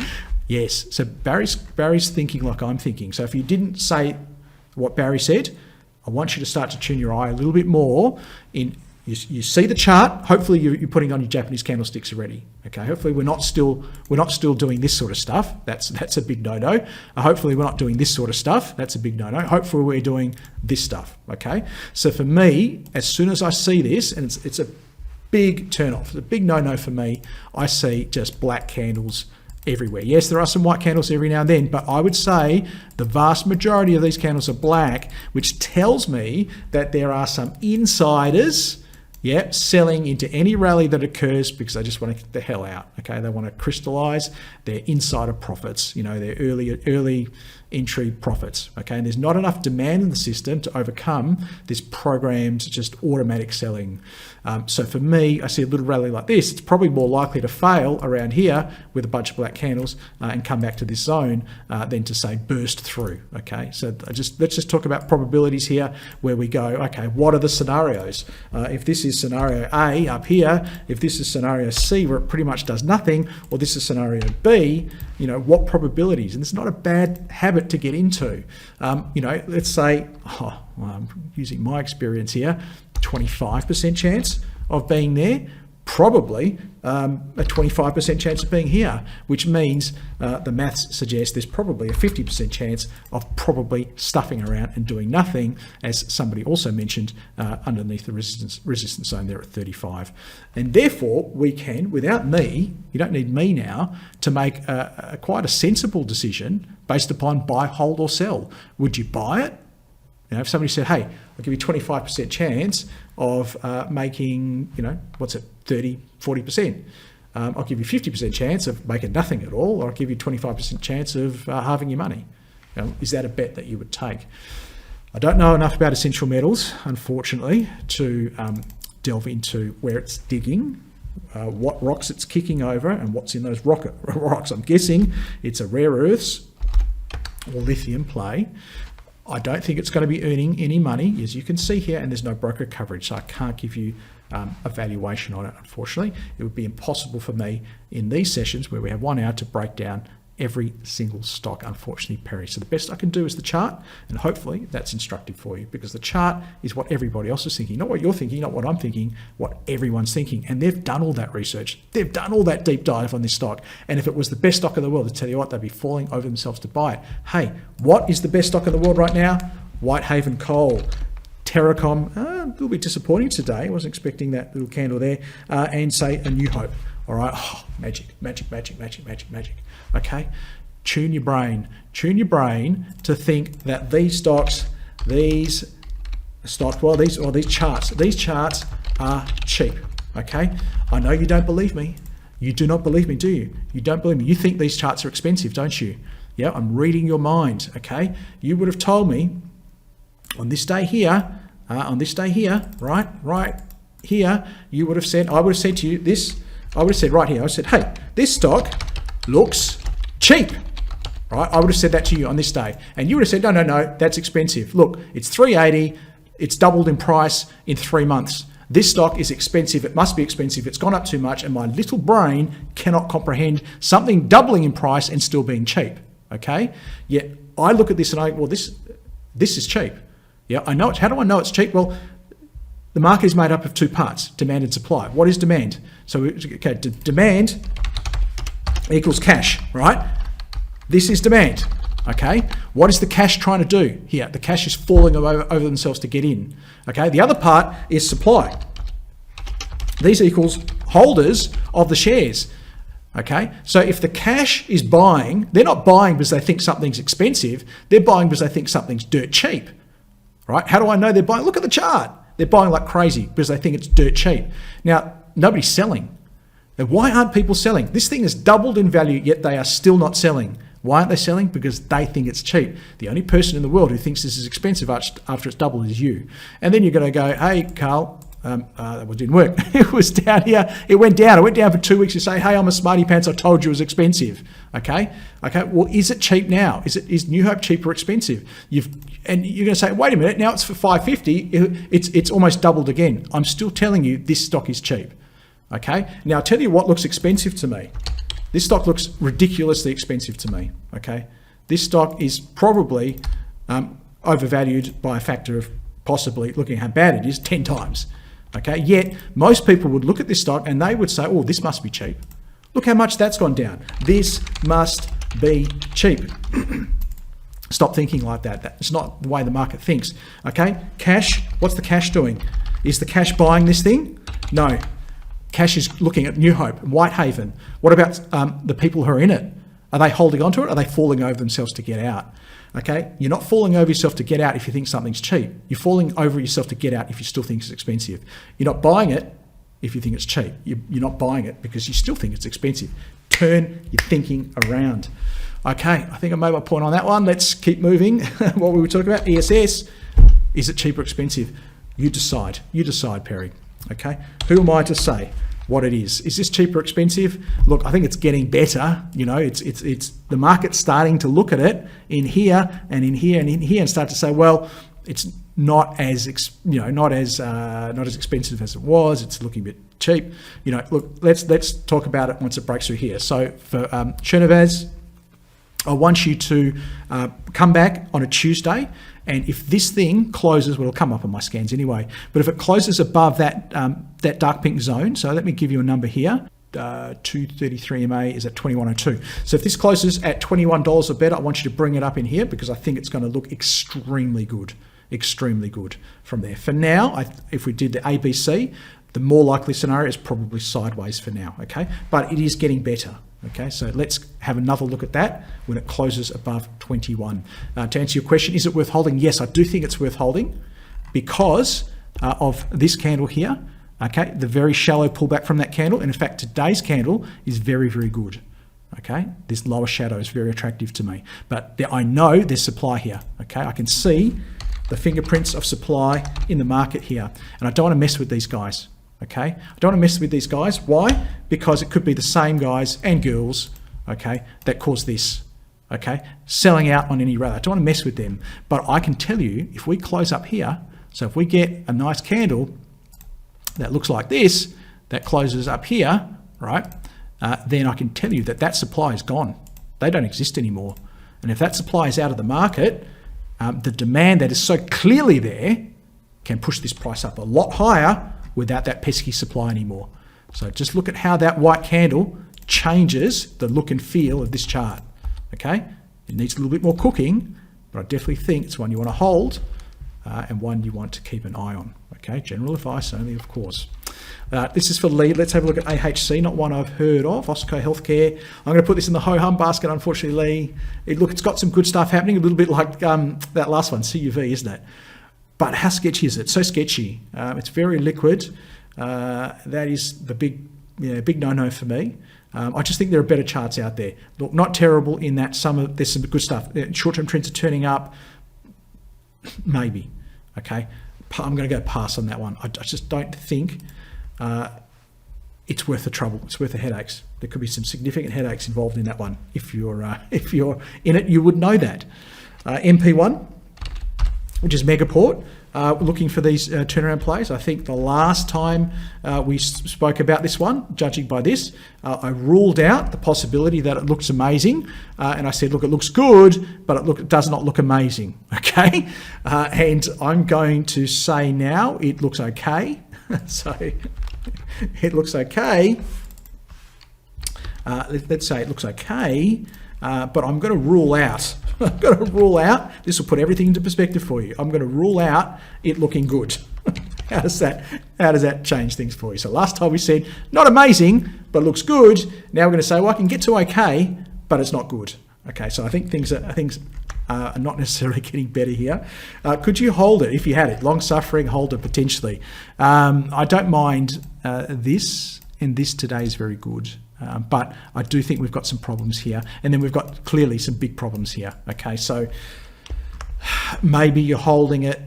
Yes. So Barry's thinking like I'm thinking. So if you didn't say what Barry said, I want you to start to tune your eye a little bit more in. You see the chart. Hopefully you're putting on your Japanese candlesticks already. Okay. Hopefully we're not still doing this sort of stuff. That's a big no-no. Hopefully we're not doing this sort of stuff. That's a big no-no. Hopefully we're doing this stuff. Okay. So for me, as soon as I see this, and it's a big turn off, it's a big no-no for me. I see just black candles everywhere. Yes, there are some white candles every now and then, but I would say the vast majority of these candles are black, which tells me that there are some insiders. Yep, selling into any rally that occurs because they just want to get the hell out. Okay, they want to crystallize their insider profits, their early entry profits. Okay, and there's not enough demand in the system to overcome this programmed just automatic selling. So for me, I see a little rally like this. It's probably more likely to fail around here with a bunch of black candles and come back to this zone than to say burst through. Okay, so let's just talk about probabilities here, where we go. Okay, what are the scenarios? If this is scenario A up here, if this is scenario C where it pretty much does nothing, or this is scenario B, what probabilities? And it's not a bad habit to get into. Let's say, I'm using my experience here, 25% chance of being there, probably a 25% chance of being here, which means the maths suggests there's probably a 50% chance of probably stuffing around and doing nothing, as somebody also mentioned underneath the resistance zone there at 35. And therefore, we can, without me, you don't need me now, to make quite a sensible decision based upon buy, hold or sell. Would you buy it? If somebody said, hey, I'll give you 25% chance of making, 30, 40%. I'll give you 50% chance of making nothing at all, or I'll give you 25% chance of halving your money. Is that a bet that you would take? I don't know enough about essential metals, unfortunately, to delve into where it's digging, what rocks it's kicking over, and what's in those rocks. I'm guessing it's a rare earths or lithium play. I don't think it's going to be earning any money, as you can see here, and there's no broker coverage, so I can't give you a valuation on it, unfortunately. It would be impossible for me in these sessions where we have 1 hour to break down every single stock, unfortunately, Perry. So the best I can do is the chart, and hopefully that's instructive for you, because the chart is what everybody else is thinking, not what you're thinking, not what I'm thinking, what everyone's thinking. And they've done all that research. They've done all that deep dive on this stock. And if it was the best stock in the world, I tell you what, they'd be falling over themselves to buy it. Hey, what is the best stock in the world right now? Whitehaven Coal. Terracom, a little bit disappointing today. I wasn't expecting that little candle there. And say a New Hope. All right, magic. Okay, tune your brain to think that these charts are cheap. Okay, I know you don't believe me. You do not believe me, do you? You don't believe me. You think these charts are expensive, don't you? Yeah, I'm reading your mind. Okay, you would have told me on this day here, right here, you would have said, I would have said to you this. I would have said right here, I said, hey, this stock looks cheap, right? I would have said that to you on this day. And you would have said, no, that's expensive. Look, it's 380, it's doubled in price in 3 months. This stock is expensive, it must be expensive, it's gone up too much, and my little brain cannot comprehend something doubling in price and still being cheap, okay? Yet I look at this and I, well, this is cheap. Yeah, I know it. How do I know it's cheap? Well, the market is made up of two parts, demand and supply. What is demand? So, okay, demand equals cash, right? This is demand, okay? What is the cash trying to do here? The cash is falling over themselves to get in, okay? The other part is supply. These equals holders of the shares, okay? So if the cash is buying, they're not buying because they think something's expensive, they're buying because they think something's dirt cheap, right? How do I know they're buying? Look at the chart. They're buying like crazy because they think it's dirt cheap. Now, nobody's selling. Now, why aren't people selling? This thing has doubled in value, yet they are still not selling. Why aren't they selling? Because they think it's cheap. The only person in the world who thinks this is expensive after it's doubled is you. And then you're going to go, hey, Carl, that didn't work. It was down here. It went down. It went down for 2 weeks. You say, hey, I'm a smarty pants. I told you it was expensive. Okay. Well, is it cheap now? Is New Hope cheap or expensive? And you're going to say, wait a minute. Now it's for $5.50. It's almost doubled again. I'm still telling you this stock is cheap. Okay. Now I'll tell you what looks expensive to me. This stock looks ridiculously expensive to me. Okay. This stock is probably overvalued by a factor of possibly, looking how bad it is, 10 times. Okay, yet most people would look at this stock and they would say, oh, this must be cheap. Look how much that's gone down. This must be cheap. Stop thinking like that. That's not the way the market thinks. Okay, cash, what's the cash doing? Is the cash buying this thing? No. Cash is looking at New Hope, Whitehaven. What about the people who are in it? Are they holding on to it? Are they falling over themselves to get out? Okay, you're not falling over yourself to get out if you think something's cheap. You're falling over yourself to get out if you still think it's expensive. You're not buying it if you think it's cheap. You're not buying it because you still think it's expensive. Turn your thinking around. Okay, I think I made my point on that one. Let's keep moving. What we were talking about, ESS. Is it cheap or expensive? You decide. You decide, Perry. Okay, who am I to say what it is? Is this cheap or expensive? Look, I think it's getting better. You know, it's the market's starting to look at it in here and in here and in here and start to say, well, it's not as expensive as it was. It's looking a bit cheap. You know, look, let's talk about it once it breaks through here. So for Chernivaz, I want you to come back on a Tuesday, and if this thing closes, well, it'll come up on my scans anyway, but if it closes above that that dark pink zone, so let me give you a number here, 233 MA is at 21.02. So if this closes at $21 or better, I want you to bring it up in here because I think it's going to look extremely good from there. For now, if we did the ABC, the more likely scenario is probably sideways for now, okay? But it is getting better. Okay, so let's have another look at that when it closes above 21. To answer your question, is it worth holding? Yes, I do think it's worth holding because of this candle here. Okay, the very shallow pullback from that candle. And in fact, today's candle is very, very good. Okay, this lower shadow is very attractive to me. But I know there's supply here. Okay, I can see the fingerprints of supply in the market here. And I don't want to mess with these guys. Okay, I don't want to mess with these guys. Why? Because it could be the same guys and girls, okay, that cause this, okay, selling out on any rally. I don't want to mess with them. But I can tell you, if we close up here, so if we get a nice candle that looks like this, that closes up here, right, then I can tell you that that supply is gone. They don't exist anymore. And if that supply is out of the market, the demand that is so clearly there can push this price up a lot higher without that pesky supply anymore. So just look at how that white candle changes the look and feel of this chart, okay? It needs a little bit more cooking, but I definitely think it's one you want to hold and one you want to keep an eye on, okay? General advice only, of course. This is for Lee. Let's have a look at AHC, not one I've heard of, Austco Healthcare. I'm going to put this in the ho-hum basket, unfortunately, Lee. Look, it's got some good stuff happening, a little bit like that last one, CUV, isn't it? But how sketchy is it? So sketchy. It's very liquid. That is the big no-no for me. I just think there are better charts out there. Look, not terrible in that there's some good stuff. Short-term trends are turning up. Maybe. Okay. I'm going to go pass on that one. I just don't think it's worth the trouble. It's worth the headaches. There could be some significant headaches involved in that one. If you're in it, you would know that. MP1, which is Megaport, looking for these turnaround plays. I think the last time we spoke about this one, judging by this, I ruled out the possibility that it looks amazing, and I said, look, it looks good, but it does not look amazing. Okay, and I'm going to say now it looks okay. So it looks okay. Let's say it looks okay, but I'm going to rule out. I'm going to rule out. This will put everything into perspective for you. I'm going to rule out it looking good. How does that change things for you? So last time we said not amazing, but looks good. Now we're going to say, well, I can get to okay, but it's not good. Okay, so I think things are not necessarily getting better here. Could you hold it if you had it? Long suffering, hold it potentially. I don't mind this, and this today is very good. But I do think we've got some problems here, and then we've got clearly some big problems here. Okay, so maybe you're holding it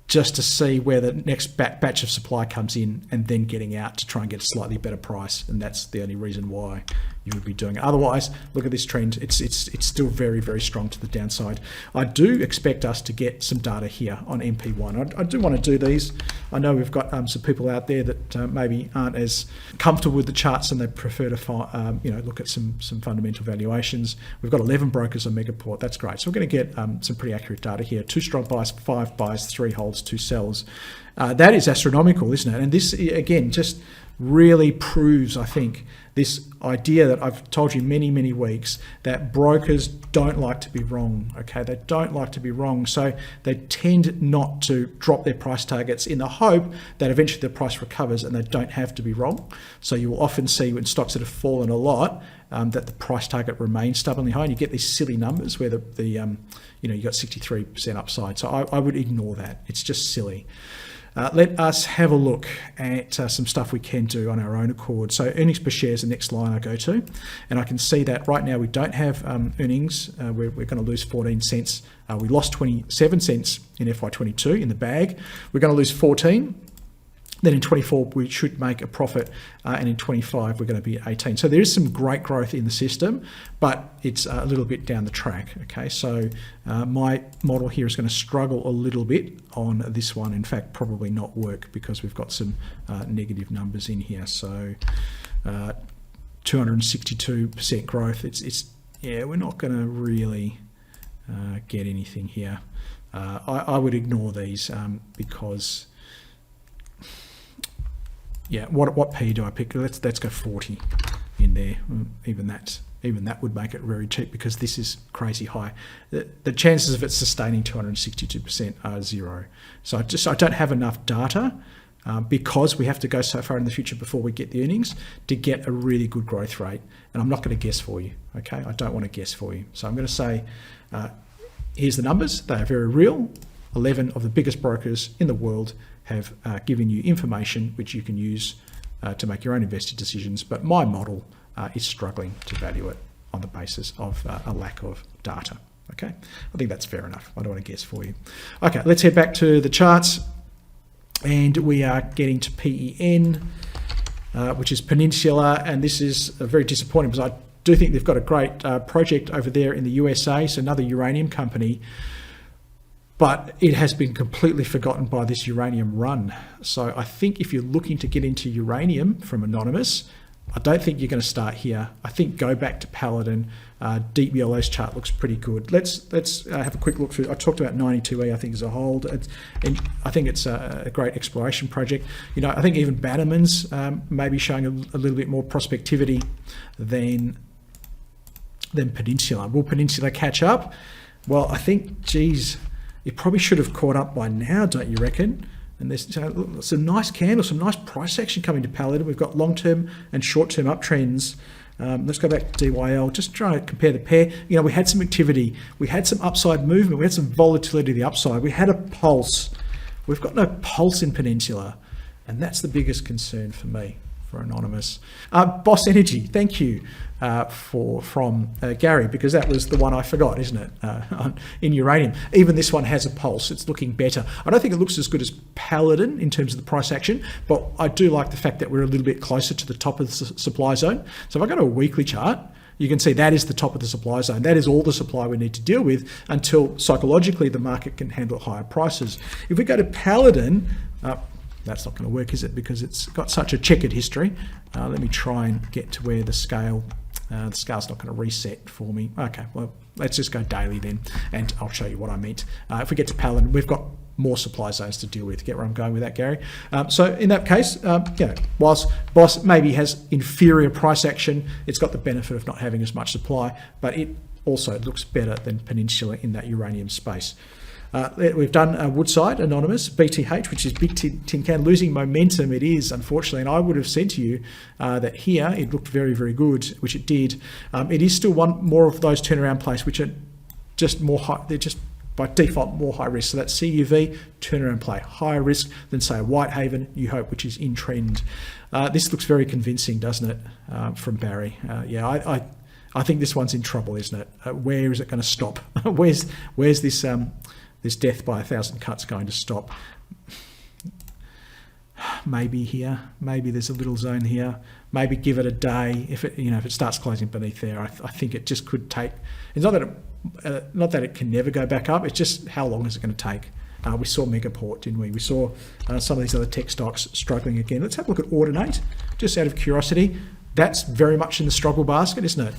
just to see where the next batch of supply comes in, and then getting out to try and get a slightly better price, and that's the only reason why you would be doing it. Otherwise, look at this trend. It's still very, very strong to the downside. I do expect us to get some data here on MP1. I do want to do these. I know we've got some people out there that maybe aren't as comfortable with the charts, and they prefer to look at some fundamental valuations. We've got 11 brokers on Megaport. That's great. So we're going to get some pretty accurate data here. 2 strong buys, 5 buys, 3 holds, 2 sells. That is astronomical, isn't it? And this, again, just really proves, I think, this idea that I've told you many, many weeks, that brokers don't like to be wrong, okay? They don't like to be wrong, so they tend not to drop their price targets in the hope that eventually the price recovers and they don't have to be wrong. So you will often see when stocks that have fallen a lot, that the price target remains stubbornly high, and you get these silly numbers where you got 63% upside. So I would ignore that. It's just silly. Let us have a look at some stuff we can do on our own accord. So earnings per share is the next line I go to, and I can see that right now we don't have earnings. We're going to lose 14 cents. We lost 27 cents in FY22 in the bag. We're going to lose 14. Then in 24, we should make a profit, and in 25, we're going to be 18. So there is some great growth in the system, but it's a little bit down the track. Okay, so my model here is going to struggle a little bit on this one. In fact, probably not work because we've got some negative numbers in here. So 262% growth. We're not going to really get anything here. I would ignore these because. Yeah, what P do I pick? Let's go 40 in there. Even that would make it very cheap because this is crazy high. The chances of it sustaining 262% are 0. So I don't have enough data because we have to go so far in the future before we get the earnings to get a really good growth rate. And I'm not going to guess for you. Okay, I don't want to guess for you. So I'm going to say, here's the numbers. They are very real. 11 of the biggest brokers in the world have given you information which you can use to make your own investing decisions, but my model is struggling to value it on the basis of a lack of data. Okay, I think that's fair enough. I don't want to guess for you. Okay, let's head back to the charts, and we are getting to PEN, which is Peninsula, and this is very disappointing because I do think they've got a great project over there in the USA, so another uranium company. But it has been completely forgotten by this uranium run. So I think if you're looking to get into uranium from Anonymous, I don't think you're going to start here. I think go back to Paladin. Deep Yellow's chart looks pretty good. Let's have a quick look through. I talked about 92E, I think, as a hold. And I think it's a great exploration project. I think even Bannerman's maybe showing a little bit more prospectivity than Peninsula. Will Peninsula catch up? Well, I think, geez, it probably should have caught up by now, don't you reckon? And there's some nice candles, some nice price action coming to Paladin. We've got long-term and short-term uptrends. Let's go back to DYL, just try to compare the pair. We had some activity. We had some upside movement. We had some volatility to the upside. We had a pulse. We've got no pulse in Peninsula. And that's the biggest concern for me for anonymous. Boss Energy, thank you from Gary, because that was the one I forgot, isn't it? In uranium. Even this one has a pulse. It's looking better. I don't think it looks as good as Paladin in terms of the price action, but I do like the fact that we're a little bit closer to the top of the supply zone. So if I go to a weekly chart, you can see that is the top of the supply zone. That is all the supply we need to deal with until psychologically the market can handle higher prices. If we go to Paladin, that's not going to work, is it? Because it's got such a checkered history. Let me try and get to where the scale's not going to reset for me. Okay, well, let's just go daily then, and I'll show you what I meant. If we get to Paladin, we've got more supply zones to deal with. Get where I'm going with that, Gary? So in that case, whilst Boss maybe has inferior price action, it's got the benefit of not having as much supply, but it also looks better than Peninsula in that uranium space. We've done Woodside, anonymous, BTH, which is Bigtincan, losing momentum. It is, unfortunately, and I would have said to you that here it looked very, very good, which it did. It is still one more of those turnaround plays, which are just more high. They're just by default more high risk. So that's CUV, turnaround play, higher risk than say Whitehaven, you hope, which is in trend. This looks very convincing, doesn't it, from Barry? I think this one's in trouble, isn't it? Where is it going to stop? Where's this this death by 1,000 cuts going to stop? Maybe here, maybe there's a little zone here. Maybe give it a day. If it starts closing beneath there, I think it just could take. It's not that it can never go back up. It's just how long is it going to take? We saw Megaport, didn't we? We saw some of these other tech stocks struggling again. Let's have a look at Audinate, just out of curiosity. That's very much in the struggle basket, isn't it?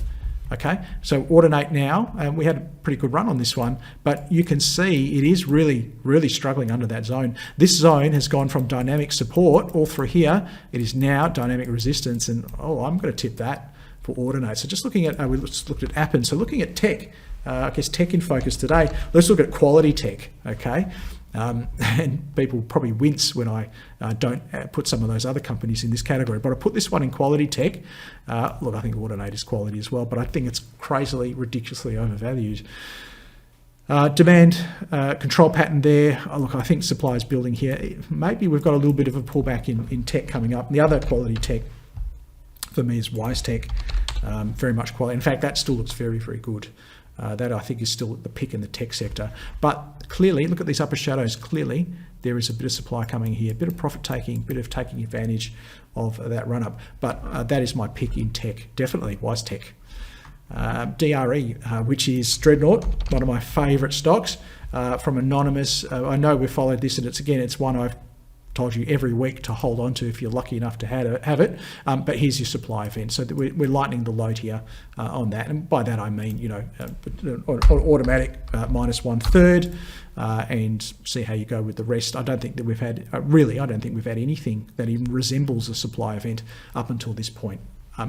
Okay, so Audinate now, we had a pretty good run on this one, but you can see it is really, really struggling under that zone. This zone has gone from dynamic support all through here. It is now dynamic resistance, and I'm going to tip that for Audinate. So just looking at, we just looked at Appen. So looking at tech, I guess tech in focus today. Let's look at quality tech, okay? And people probably wince when I don't put some of those other companies in this category, but I put this one in quality tech. Look, I think Audinate is quality as well, but I think it's crazily, ridiculously overvalued. Demand control pattern there. Look, I think supply is building here. Maybe we've got a little bit of a pullback in tech coming up. And the other quality tech for me is WiseTech, very much quality. In fact, that still looks very, very good. That I think is still the pick in the tech sector. But clearly, look at these upper shadows. Clearly, there is a bit of supply coming here, a bit of profit taking, a bit of taking advantage of that run up. But that is my pick in tech, definitely WiseTech. DRE, which is Dreadnought, one of my favourite stocks from Anonymous. I know we've followed this, and it's one I've told you every week to hold on to if you're lucky enough to have it. But here's your supply event. So we're lightening the load here on that. And by that I mean, automatic minus 1/3 and see how you go with the rest. I don't think that we've had, I don't think we've had anything that even resembles a supply event up until this point.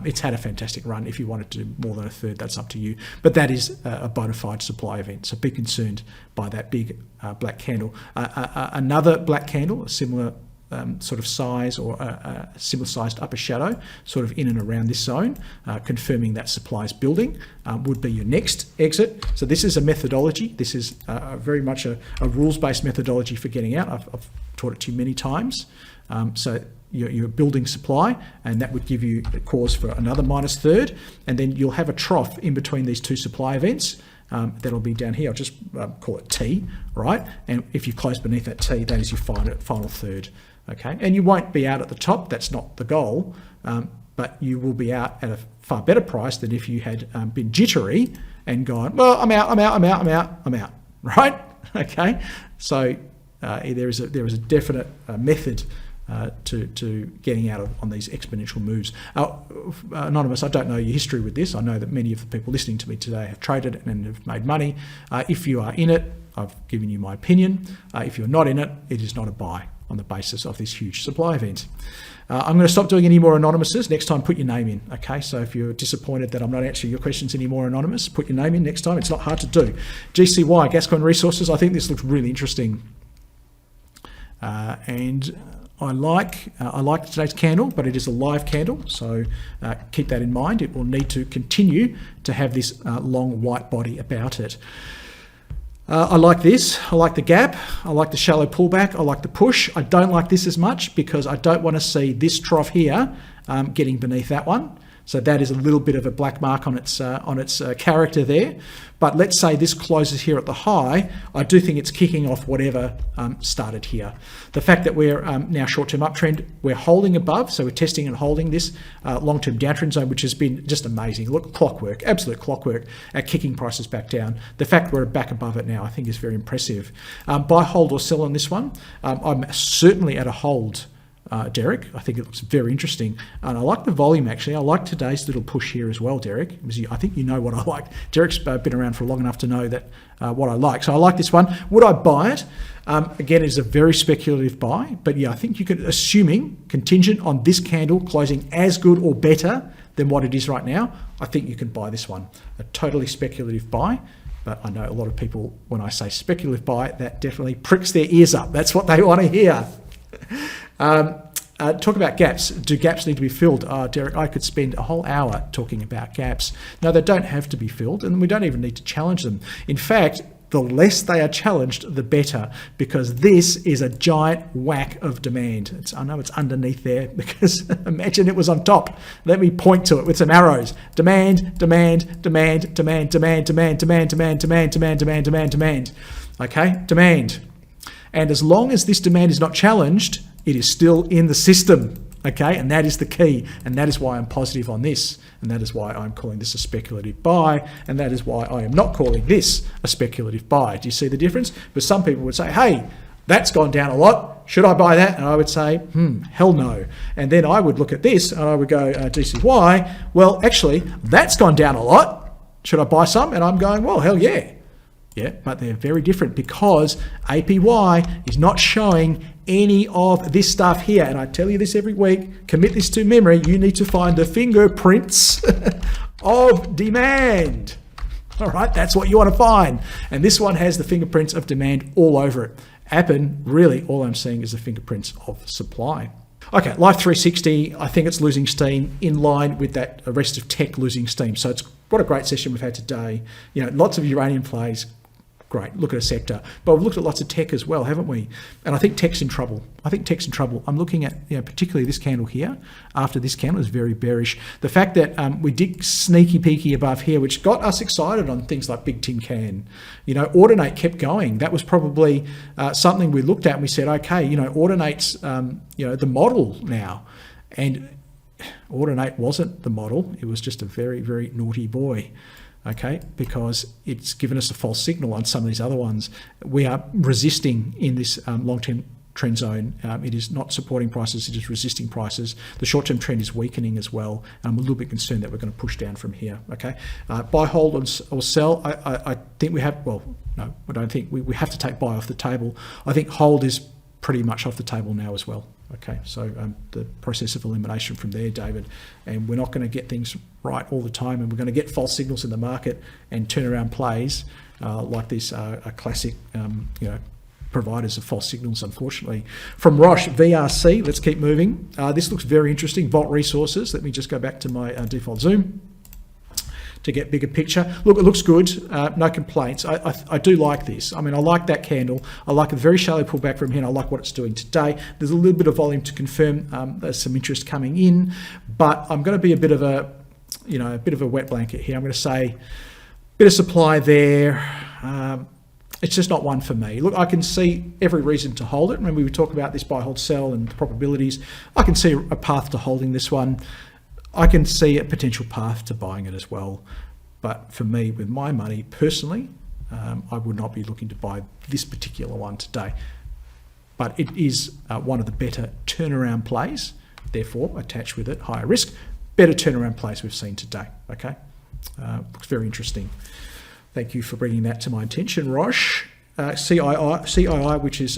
It's had a fantastic run. If you wanted to do more than 1/3, that's up to you. But that is a bona fide supply event. So be concerned by that big black candle. Another black candle, a similar sort of size or a similar sized upper shadow, sort of in and around this zone, confirming that supply is building, would be your next exit. So this is a methodology. This is very much a rules-based methodology for getting out. I've taught it to you many times. So you're building supply, and that would give you a cause for another minus 1/3, and then you'll have a trough in between these two supply events. That'll be down here. I'll just call it T, right? And if you close beneath that T, that is your final 1/3, okay? And you won't be out at the top. That's not the goal, but you will be out at a far better price than if you had been jittery and gone, well, I'm out, right? Okay? So there is a definite method to getting out on these exponential moves. Anonymous, I don't know your history with this. I know that many of the people listening to me today have traded and have made money. If you are in it, I've given you my opinion. If you're not in it, it is not a buy on the basis of this huge supply event. I'm going to stop doing any more anonymouses. Next time, put your name in, okay? So if you're disappointed that I'm not answering your questions anymore anonymous, put your name in next time. It's not hard to do. GCY, Gascoyne Resources, I think this looks really interesting. And I like today's candle, but it is a live candle, so keep that in mind. It will need to continue to have this long white body about it. I like this. I like the gap. I like the shallow pullback. I like the push. I don't like this as much because I don't want to see this trough here getting beneath that one. So that is a little bit of a black mark on its character there. But let's say this closes here at the high. I do think it's kicking off whatever started here. The fact that we're now short-term uptrend, we're holding above, so we're testing and holding this long-term downtrend zone, which has been just amazing. Look, clockwork, absolute clockwork at kicking prices back down. The fact we're back above it now, I think, is very impressive. Buy, hold, or sell on this one. I'm certainly at a hold. Derek, I think it looks very interesting. And I like the volume, actually. I like today's little push here as well, Derek. I think you know what I like. Derek's been around for long enough to know that what I like. So I like this one. Would I buy it? Again, it's a very speculative buy. But yeah, I think you could, assuming contingent on this candle closing as good or better than what it is right now, I think you can buy this one. A totally speculative buy. But I know a lot of people, when I say speculative buy, that definitely pricks their ears up. That's what they want to hear. Talk about gaps. Do gaps need to be filled? Derek, I could spend a whole hour talking about gaps. No, they don't have to be filled, and we don't even need to challenge them. In fact, the less they are challenged, the better, because this is a giant whack of demand. I know it's underneath there, because imagine it was on top. Let me point to it with some arrows. Demand, demand, demand, demand, demand, demand, demand, demand, demand, demand, demand, demand, demand. Okay, demand. And as long as this demand is not challenged, it is still in the system, okay? And that is the key, and that is why I'm positive on this, and that is why I'm calling this a speculative buy, and that is why I am not calling this a speculative buy. Do you see the difference? But some people would say, hey, that's gone down a lot. Should I buy that? And I would say, hell no. And then I would look at this, and I would go, DCY, well, actually, that's gone down a lot. Should I buy some? And I'm going, well, hell yeah. Yeah, but they're very different because APY is not showing any of this stuff here. And I tell you this every week, commit this to memory, you need to find the fingerprints of demand. All right, that's what you want to find. And this one has the fingerprints of demand all over it. Appen, really, all I'm seeing is the fingerprints of supply. Okay, Life360, I think it's losing steam in line with that rest of tech losing steam. So it's what a great session we've had today. You know, lots of uranium plays. Great, look at a sector. But we've looked at lots of tech as well, haven't we? And I think tech's in trouble. I'm looking at, particularly this candle here. After this candle is very bearish. The fact that we did sneaky peeky above here, which got us excited on things like Bigtincan. Audinate kept going. That was probably something we looked at and we said, okay, Audinate's, the model now. And Audinate wasn't the model. It was just a very, very naughty boy. Okay, because it's given us a false signal on some of these other ones. We are resisting in this long-term trend zone. It is not supporting prices, it is resisting prices. The short-term trend is weakening as well. I'm a little bit concerned that we're going to push down from here. Okay, buy, hold, or sell. I think we have, well, no, I don't think. We have to take buy off the table. I think hold is pretty much off the table now as well. Okay, so the process of elimination from there, David, and we're not going to get things right all the time, and we're going to get false signals in the market and turnaround plays like this are classic, providers of false signals, unfortunately. From Roche, VRC, let's keep moving. This looks very interesting. Vault Resources, let me just go back to my default zoom to get bigger picture. Look, it looks good, no complaints. I do like this. I mean, I like that candle. I like a very shallow pullback from here, and I like what it's doing today. There's a little bit of volume to confirm there's some interest coming in, but I'm going to be a bit of a wet blanket here. I'm going to say a bit of supply there. It's just not one for me. Look, I can see every reason to hold it. Remember, we talk about this buy, hold, sell and the probabilities. I can see a path to holding this one. I can see a potential path to buying it as well. But for me, with my money personally, I would not be looking to buy this particular one today. But it is one of the better turnaround plays, therefore attached with it, higher risk, better turnaround plays we've seen today. Okay, looks very interesting. Thank you for bringing that to my attention, Roche. CII, which is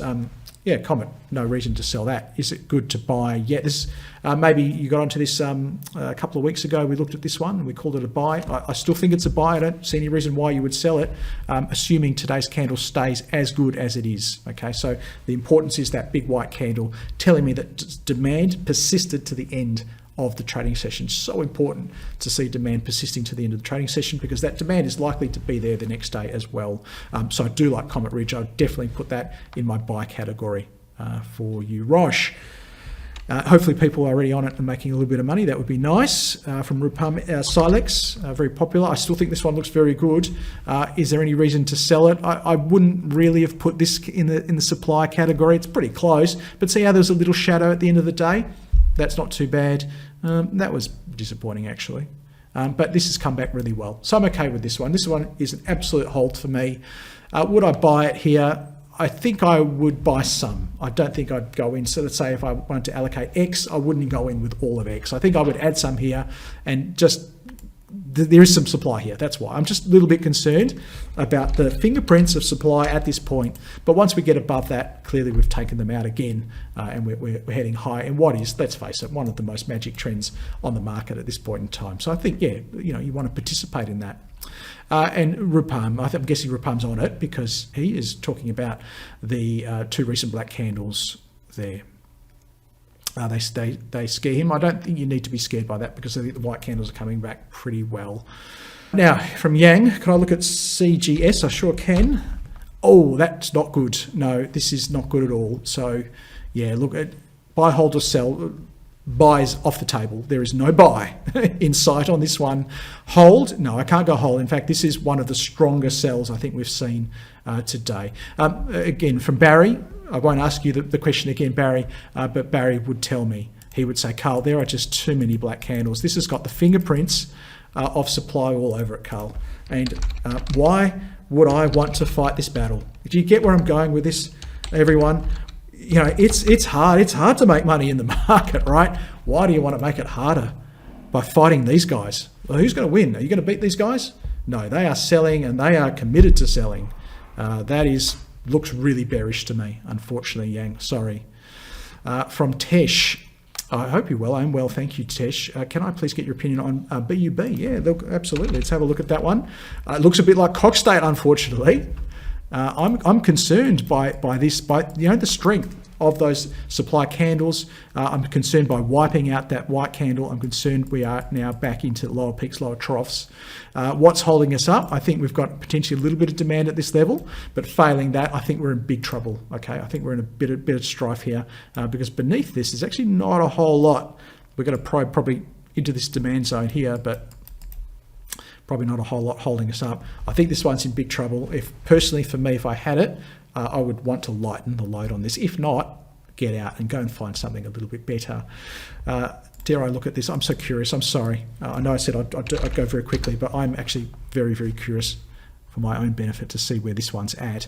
Comet. No reason to sell that. Is it good to buy? Yeah, this maybe you got onto this a couple of weeks ago. We looked at this one and we called it a buy. I still think it's a buy. I don't see any reason why you would sell it, assuming today's candle stays as good as it is. Okay, so the importance is that big white candle telling me that demand persisted to the end of the trading session. So important to see demand persisting to the end of the trading session, because that demand is likely to be there the next day as well. So I do like Comet Ridge. I'll definitely put that in my buy category for you, Roche. Hopefully people are already on it and making a little bit of money. That would be nice. From Rupam, Silex, very popular. I still think this one looks very good. Is there any reason to sell it? I wouldn't really have put this in the supply category. It's pretty close, but see how there's a little shadow at the end of the day? That's not too bad. That was disappointing actually. But this has come back really well. So I'm okay with this one. This one is an absolute hold for me. Would I buy it here? I think I would buy some. I don't think I'd go in. So let's say if I wanted to allocate X, I wouldn't go in with all of X. I think I would add some here and just, there is some supply here. That's why. I'm just a little bit concerned about the fingerprints of supply at this point. But once we get above that, clearly we've taken them out again and we're heading high in what is, let's face it, one of the most magic trends on the market at this point in time. So I think, yeah, you want to participate in that. And Rupam, I'm guessing Rupam's on it because he is talking about the two recent black candles there. They scare him. I don't think you need to be scared by that because I think the white candles are coming back pretty well. Now, from Yang, can I look at CGS? I sure can. Oh, that's not good. No, this is not good at all. So, yeah, look at buy, hold or sell. Buys off the table. There is no buy in sight on this one. Hold? No, I can't go hold. In fact, this is one of the stronger sells I think we've seen today. Again, from Barry, I won't ask you the question again, Barry, but Barry would tell me. He would say, Carl, there are just too many black candles. This has got the fingerprints of supply all over it, Carl. And why would I want to fight this battle? Do you get where I'm going with this, everyone? It's hard. It's hard to make money in the market, right? Why do you want to make it harder? By fighting these guys. Well, who's going to win? Are you going to beat these guys? No, they are selling and they are committed to selling. Looks really bearish to me, unfortunately, Yang. Sorry. From Tesh. I hope you're well. I'm well, thank you, Tesh. Can I please get your opinion on BUB? Yeah, look, absolutely. Let's have a look at that one. It looks a bit like Cogstate, unfortunately. I'm concerned by the strength of those supply candles. I'm concerned by wiping out that white candle. I'm concerned we are now back into lower peaks, lower troughs. What's holding us up? I think we've got potentially a little bit of demand at this level, but failing that, I think we're in big trouble. Okay, I think we're in a bit of strife here because beneath this is actually not a whole lot. We're going to probe probably into this demand zone here, but probably not a whole lot holding us up. I think this one's in big trouble. Personally, for me, if I had it, I would want to lighten the load on this. If not, get out and go and find something a little bit better. Dare I look at this? I'm so curious. I'm sorry. I know I said I'd go very quickly, but I'm actually very, very curious for my own benefit to see where this one's at.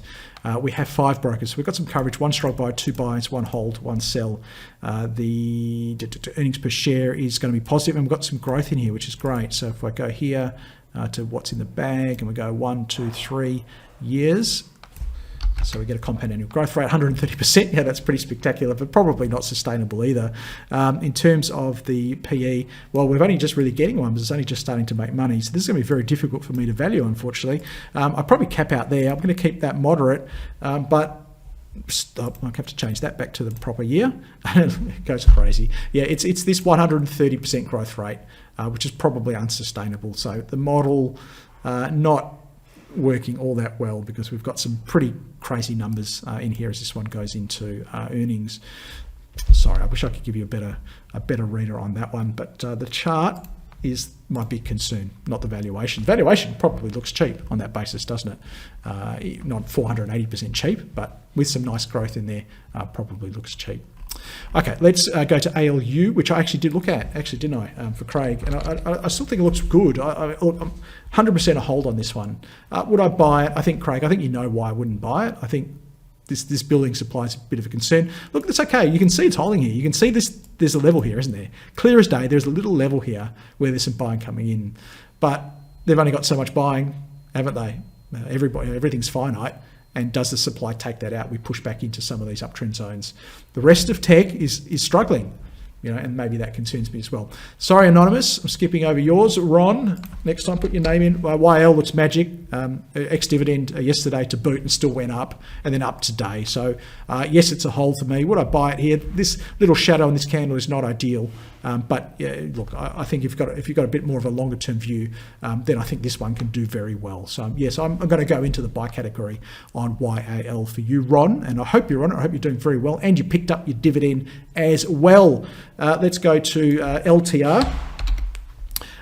We have 5 brokers. So we've got some coverage, 1 strong buy, 2 buys, 1 hold, 1 sell. The earnings per share is going to be positive, and we've got some growth in here, which is great. So if I go here to what's in the bag, and we go 1, 2, 3 years, so we get a compound annual growth rate, 130%. Yeah, that's pretty spectacular, but probably not sustainable either. In terms of the PE, well, we're only just really getting one, but it's only just starting to make money. So this is going to be very difficult for me to value, unfortunately. I'll probably cap out there. I'm going to keep that moderate, but stop. I'll have to change that back to the proper year. It goes crazy. Yeah, it's this 130% growth rate, which is probably unsustainable. So the model not working all that well because we've got some pretty crazy numbers in here as this one goes into earnings. Sorry, I wish I could give you a better reader on that one, but the chart is my big concern, not the valuation. Valuation probably looks cheap on that basis, doesn't it? Not 480% cheap, but with some nice growth in there, probably looks cheap. Okay, let's go to ALU, which I actually did look at, didn't I, for Craig? And I still think it looks good. I'm 100% a hold on this one. Would I buy it? I think, Craig, you know why I wouldn't buy it. I think this building supply is a bit of a concern. Look, it's okay. You can see it's holding here. You can see there's a level here, isn't there? Clear as day, there's a little level here where there's some buying coming in. But they've only got so much buying, haven't they? Everything's finite. And does the supply take that out? We push back into some of these uptrend zones. The rest of tech is struggling. and maybe that concerns me as well. Sorry, Anonymous, I'm skipping over yours. Ron, next time put your name in. YL looks magic. Ex-dividend yesterday to boot and still went up, and then up today. So yes, it's a hold for me. Would I buy it here? This little shadow on this candle is not ideal. But yeah, look, I think if you've got a bit more of a longer term view, then I think this one can do very well. So yes, I'm going to go into the buy category on YAL for you, Ron, and I hope you're on it. I hope you're doing very well, and you picked up your dividend as well. Let's go to LTR.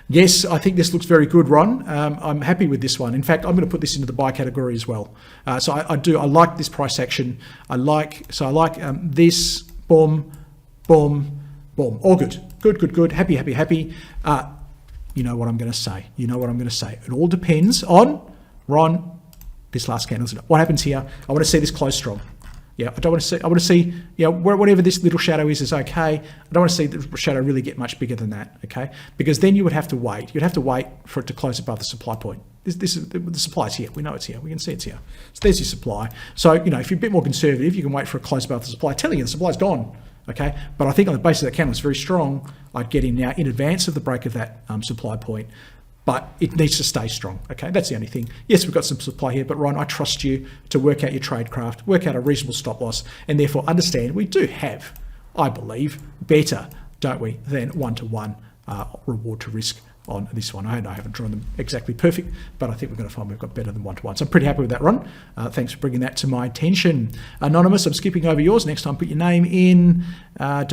Yes, I think this looks very good, Ron. I'm happy with this one. In fact, I'm going to put this into the buy category as well. So I like this price action. I like this. Boom, boom, boom. All good. Good. Happy. You know what I'm going to say. It all depends on, Ron, this last candle. What happens here? I want to see this close strong. Yeah, I want to see, whatever this little shadow is okay. I don't want to see the shadow really get much bigger than that, okay? Because then you would have to wait. You'd have to wait for it to close above the supply point. This is the supply's here. We know it's here. We can see it's here. So there's your supply. So, if you're a bit more conservative, you can wait for a close above the supply. Telling you the supply's gone, okay? But I think on the basis of that candle, it's very strong. I'd get in now in advance of the break of that supply point. But it needs to stay strong, okay? That's the only thing. Yes, we've got some supply here, but Ron, I trust you to work out your trade craft, work out a reasonable stop loss, and therefore understand we do have, I believe, better, don't we, than one-to-one reward to risk on this one. I haven't drawn them exactly perfect, but I think we're going to find we've got better than one-to-one. So I'm pretty happy with that, Ron. Thanks for bringing that to my attention. Anonymous, I'm skipping over yours. Next time, put your name in. I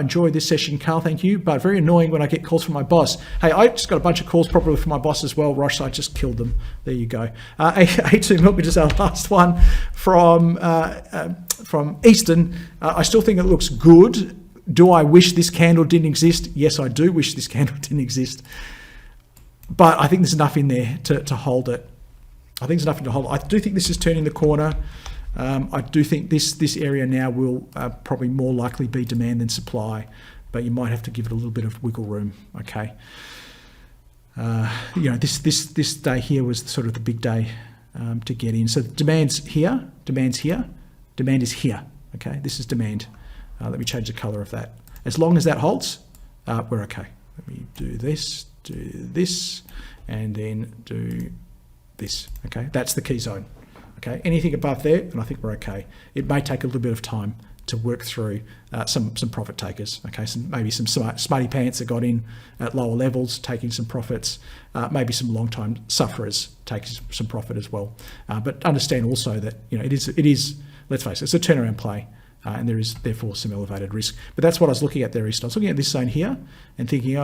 enjoy this session, Carl, thank you, but very annoying when I get calls from my boss. Hey, I just got a bunch of calls probably from my boss as well, Rosh, so I just killed them. There you go. A2 Milk, which is our last one from Eastern. I still think it looks good. Do I wish this candle didn't exist? Yes, I do wish this candle didn't exist. But I think there's enough in there to hold it. I do think this is turning the corner. I do think this area now will probably more likely be demand than supply, but you might have to give it a little bit of wiggle room, okay? This day here was sort of the big day to get in. So demand is here, demand is here, okay? This is demand. Let me change the color of that. As long as that holds, we're okay. Let me do this, and then do this, okay? That's the key zone, okay? Anything above there, and I think we're okay. It may take a little bit of time to work through some profit takers, okay? Maybe some smarty pants that got in at lower levels, taking some profits, maybe some long-time sufferers taking some profit as well. But understand also that, it is, let's face it, it's a turnaround play. And there is therefore some elevated risk. But that's what I was looking at there, East. I was looking at this zone here and thinking,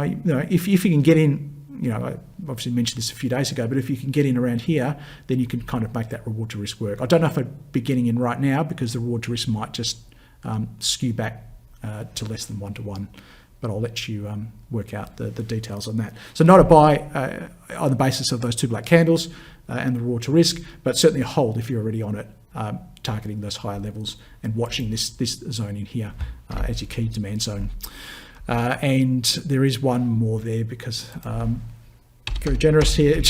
if you can get in, I obviously mentioned this a few days ago, but if you can get in around here, then you can kind of make that reward to risk work. I don't know if I'd be getting in right now because the reward to risk might just skew back to less than one-to-one. But I'll let you work out the details on that. So not a buy on the basis of those two black candles and the reward to risk, but certainly a hold if you're already on it. Targeting those higher levels and watching this zone in here as your key demand zone. And there is one more there because very generous here,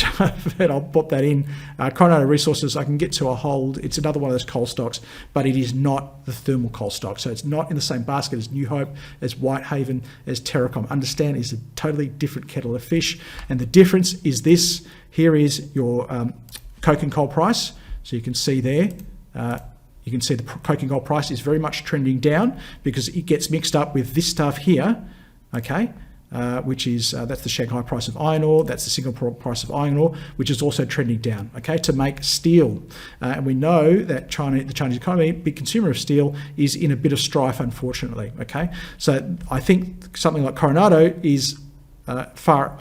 but I'll pop that in. Coronado Resources, I can get to a hold. It's another one of those coal stocks, but it is not the thermal coal stock. So it's not in the same basket as New Hope, as Whitehaven, as Terracom. Understand it's a totally different kettle of fish. And the difference is this. Here is your coke and coal price. So you can see there, you can see the coke and gold price is very much trending down because it gets mixed up with this stuff here, okay, which is, that's the Shanghai price of iron ore, that's the Singapore price of iron ore, which is also trending down, okay, to make steel. And we know that the Chinese economy, big consumer of steel, is in a bit of strife, unfortunately, okay. So I think something like Coronado is far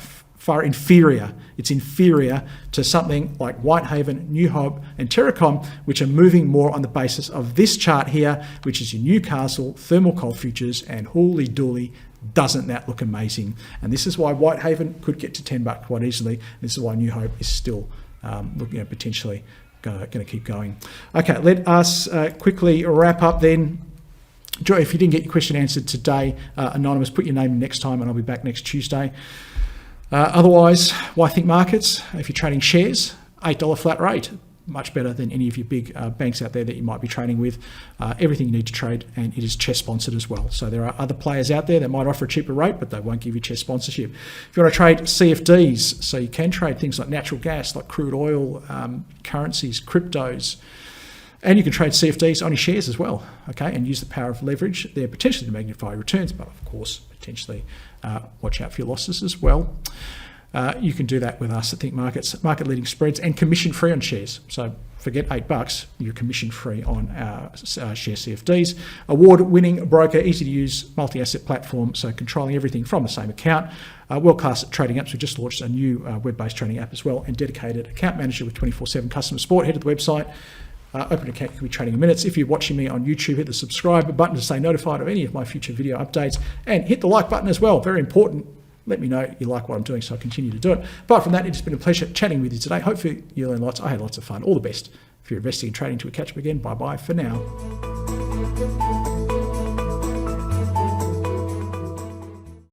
inferior. It's inferior to something like Whitehaven, New Hope, and Terracom, which are moving more on the basis of this chart here, which is your Newcastle thermal coal futures, and holy dooly, doesn't that look amazing? And this is why Whitehaven could get to $10 quite easily. This is why New Hope is still looking at potentially going to keep going. Okay, let us quickly wrap up then. Joy, if you didn't get your question answered today, Anonymous, put your name in next time and I'll be back next Tuesday. Otherwise, why think markets? If you're trading shares, $8 flat rate. much better than any of your big banks out there that you might be trading with. Everything you need to trade, and it is CHESS sponsored as well. So there are other players out there that might offer a cheaper rate, but they won't give you CHESS sponsorship. If you want to trade CFDs, so you can trade things like natural gas, like crude oil, currencies, cryptos, and you can trade CFDs on your shares as well, okay, and use the power of leverage there potentially to magnify your returns, but of course, potentially watch out for your losses as well. You can do that with us at Think Markets, market leading spreads and commission free on shares. So forget $8, you're commission free on our share CFDs. Award winning broker, easy to use multi-asset platform, so controlling everything from the same account. World-class trading apps. We just launched a new web-based trading app as well, and dedicated account manager with 24/7 customer support. Head to the website. Open an account, you can be trading in minutes. If you're watching me on YouTube, hit the subscribe button to stay notified of any of my future video updates, and hit the like button as well. Very important. Let me know you like what I'm doing so I continue to do it. Apart from that, it's been a pleasure chatting with you today. Hopefully you learned lots. I had lots of fun. All the best. If you're investing and trading, till we catch up again. Bye-bye for now.